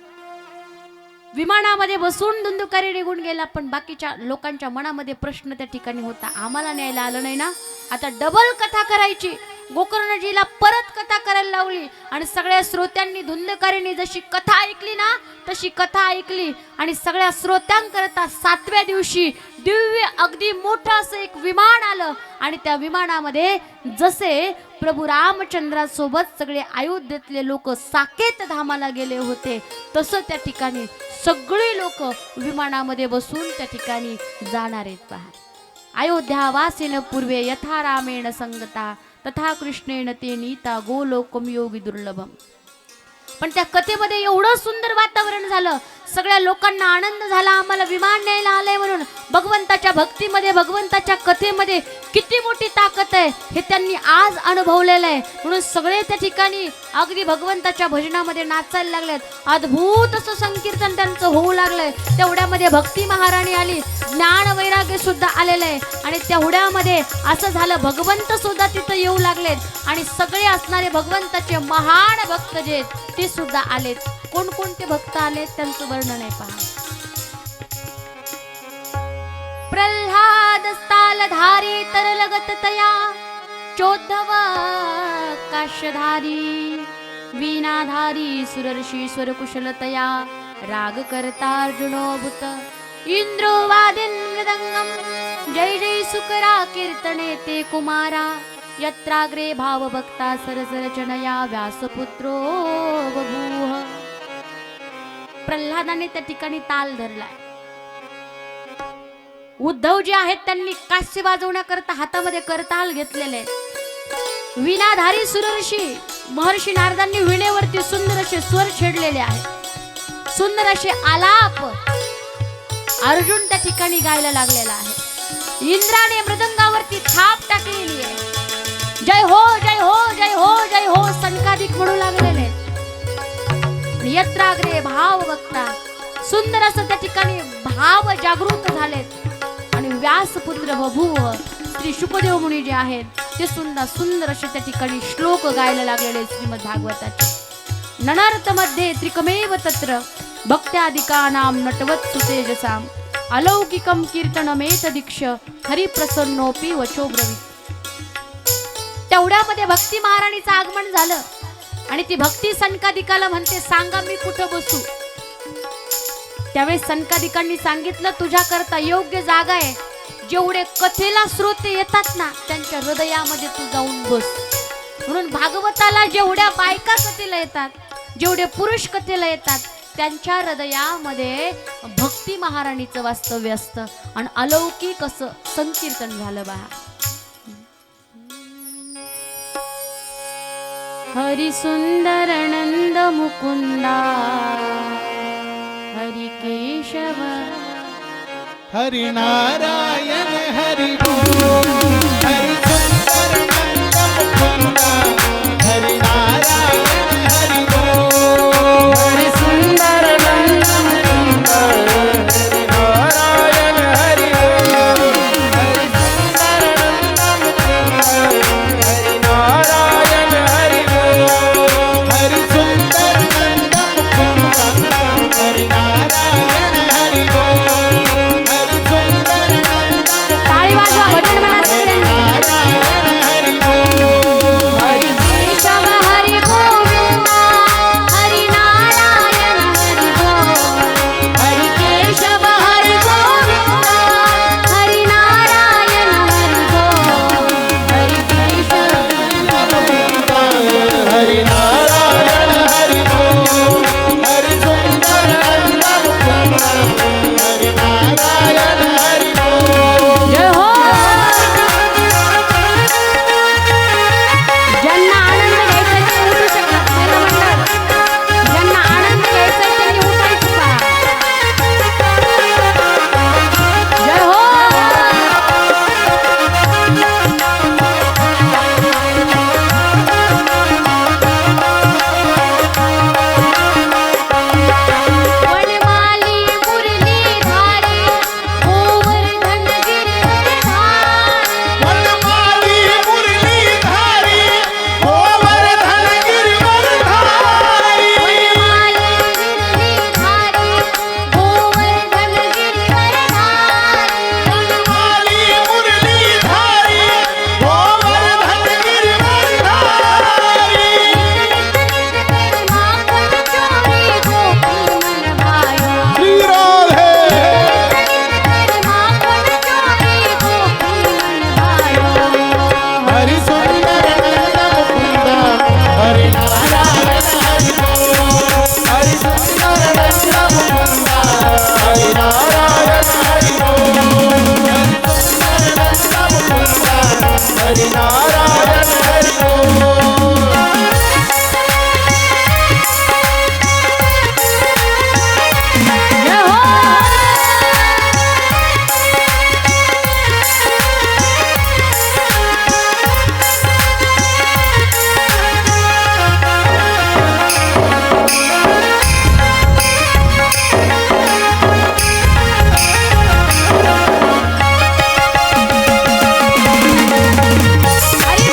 विमानामध्ये बसून धुंदुकारी निघून गेला. पण बाकीच्या लोकांच्या मनामध्ये प्रश्न त्या ठिकाणी होता, आम्हाला न्यायला आलं नाही ना, आता डबल कथा करायची. गोकर्णजीला परत कथा करायला लावली आणि सगळ्या श्रोत्यांनी धुंदकारीने जशी कथा ऐकली ना तशी कथा ऐकली. आणि सगळ्या श्रोत्यांकरता 7व्या दिवशी दिव्य अगदी मोठं असं एक विमान आलं आणि त्या विमानामध्ये जसे प्रभू रामचंद्रासोबत सगळे अयोध्येतले लोक साकेत धामाला गेले होते तसं त्या ठिकाणी सगळे लोक विमानामध्ये बसून त्या ठिकाणी जाणार आहेत. पहा, अयोध्या वासिन पूर्वे यथा रामेण संगता तथा कृष्णेन ते नीता गोलोकम योगी दुर्लभम. पण त्या कथेमध्ये एवढं सुंदर वातावरण झालं, सगळ्या लोकांना आनंद झाला, आम्हाला विमान न्यायला आलंय म्हणून. भगवंताच्या भक्तीमध्ये भगवंताच्या कथेमध्ये किती मोठी ताकद आहे हे त्यांनी आज अनुभवलेलं आहे. म्हणून सगळे त्या ठिकाणी अगदी भगवंताच्या भजनामध्ये नाचायला लागलेत. अद्भुत असं संकीर्तन त्यांचं होऊ लागलंय. तेवढ्यामध्ये भक्ती महाराणी आली, ज्ञान वैराग्य सुद्धा आलेलं आहे. आणि तेवढ्यामध्ये असं झालं भगवंत सुद्धा तिथं येऊ लागलेत आणि सगळे असणारे भगवंताचे महान भक्त जे ते सुद्धा आलेत. कोणकोणते भक्त आलेत त्यांचं वर्णन आहे पहा. प्रल्हाद स्थालधारी तरलगत तया चोद्धव काशधारी वीणाधारी सुरर्षी स्वरकुशलतया राग करता अर्जुनो भूत इंद्रो वादिन मृदंगम जय जय सुकरा कीर्तने ते कुमारा यत्राग्रे भाव भक्ता सरसरचनया व्यासपुत्रो बभूव. प्रल्हादाने त्या ठिकाणी ताल धरलाय. उद्धव जे आहेत त्यांनी कास्य वाजवण्याकरता हातामध्ये करताल घेतलेले आहेत. विणाधारी सुरर्षी महर्षी नारदांनी विणेवरती सुंदर असे स्वर छेडलेले आहेत. सुंदर असे आलाप अर्जुन त्या ठिकाणी गायला लागलेला आहे. इंद्राने मृदंगावरती थाप टाकलेली आहे. जय हो जय हो जय हो जय हो सनकादिक म्हणू लागलेले. यत्राग्रे भाव बघता सुंदर असं त्या ठिकाणी भाव जागृत झालेत आणि व्यासपुत्र बभूव श्री शुकदेव मुनी जे आहेत ते सुंदर सुंदर असे त्या ठिकाणी श्लोक गायला लागलेले श्रीमद भागवताचे. ननार्थ मध्ये त्रिकमेव तत्र भक्त्यादिकानां नटवत सुतेजसाम अलौकिकम कीर्तनमेत दीक्ष हरिप्रसन्नोपी वचो ब्रवीत. तेवढ्यामध्ये भक्ती महाराणीचं आगमन झालं आणि ती भक्ती सनकादिकाला म्हणते सांगा मी कुठं बसू. त्यावेळेस सनकादिकांनी सांगितलं तुझ्याकरता योग्य जागा आहे. जेवढे कथेला श्रोते येतात ना त्यांच्या हृदयामध्ये तू जाऊन बस. म्हणून भागवताला जेवढ्या बायका कथेला येतात जेवढे पुरुष कथेला येतात त्यांच्या हृदयामध्ये भक्ती महाराणीचं वास्तव्य असतं आणि अलौकिक असं संकीर्तन झालं बा. हरि सुंदर नंद मुकुंदा हरि केशव हरि नारायण हरि बोल. हरि सुंदर नंद मुकुंदा हरि नारायण हरि बोल. हरि सुंदर नंद मुकुंदा हरि नारायण हरि बोल. हरि सुंदर नंद मुकुंदा हरि नारायण हरि बोल. हरि सुंदर नंद मुकुंदा हरि नारायण हरि बोल. हरि सुंदर नंद टाळी वाजवा भजन म्हणा सगळ्यांनी. हरि बोल. हरि केशव हरि गोविंदा हरि नारायण हरि बोल. हरि केशव हरि गोविंदा हरि नारायण हरि बोल. हरि केशव हरि नारायण हरि बोल. हरि सुंदर नंद मुकुंदा हरि नारायण हरि बोल. जय हो. ज्यांना आनंद घ्यायचा ते उठू शकतात. पहिलं म्हणलं ज्यांना आनंद घ्यायचा त्यांनी उठायचं पहा. जय हो. वनमाली मुरलीधारी गोवर्धन गिरिवरधारी. वनमाली मुरलीधारी गोवर्धन गिरिवरधारी. वनमाली मुरलीधारी गोवर्धन गिरिवरधारी. वनमाली मुरलीधारी गोवर्धन गिरिवरधारी. माखन चोरी गोपी मन भायो. श्री राधे. माखन चोरी गोपी मन भायो. हरि सुंदर नंद मुकुंदा हरि नारायण हरि बोल. हरि सुंदर नंद मुकुंदा हरि नारायण हरि बोल. हरि सुंदर नंद मुकुंदा हरि नारायण हरि बोल. जय हो. हरि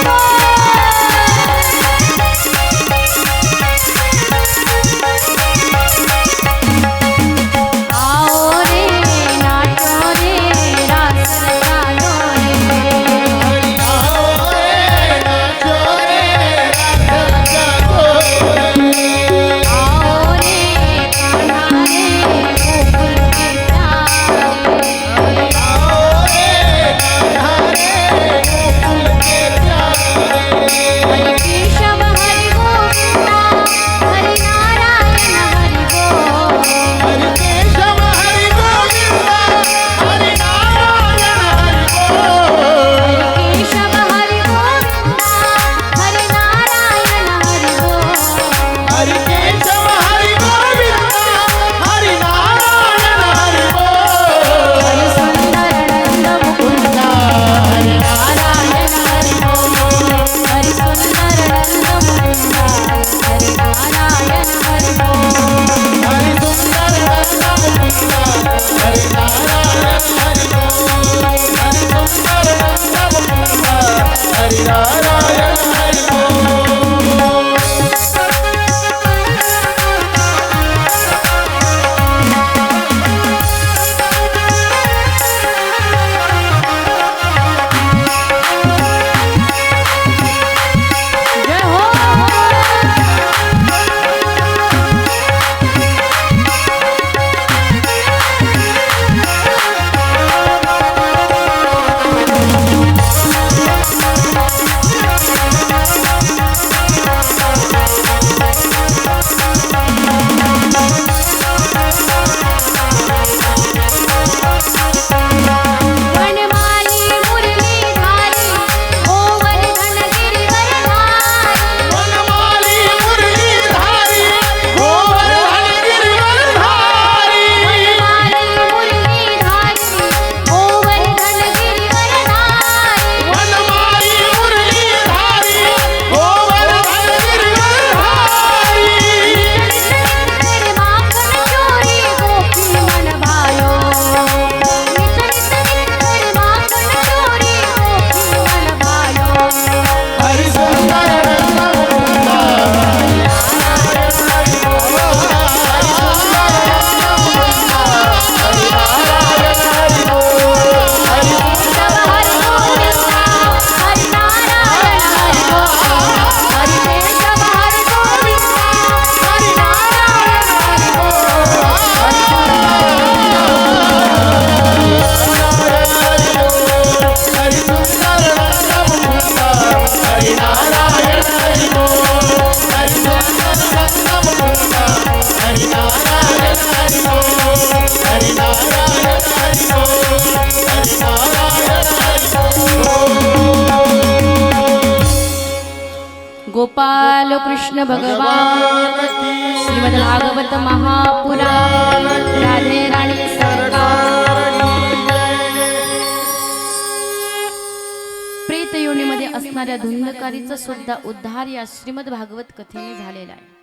हरी नारायण हरी बोल हरी नारायण मुकुंदा हरी नारायण हरी बोल हरी नारायण हरी बोल हरी नारायण हरी गोपाल कृष्ण भगवान श्रीमद भागवत महापुराण राधे राणी सरकार प्रेत योनीमध्ये असणाऱ्या धुंदकारीचा सुद्धा उद्धार या श्रीमद भागवत कथेने झालेला आहे.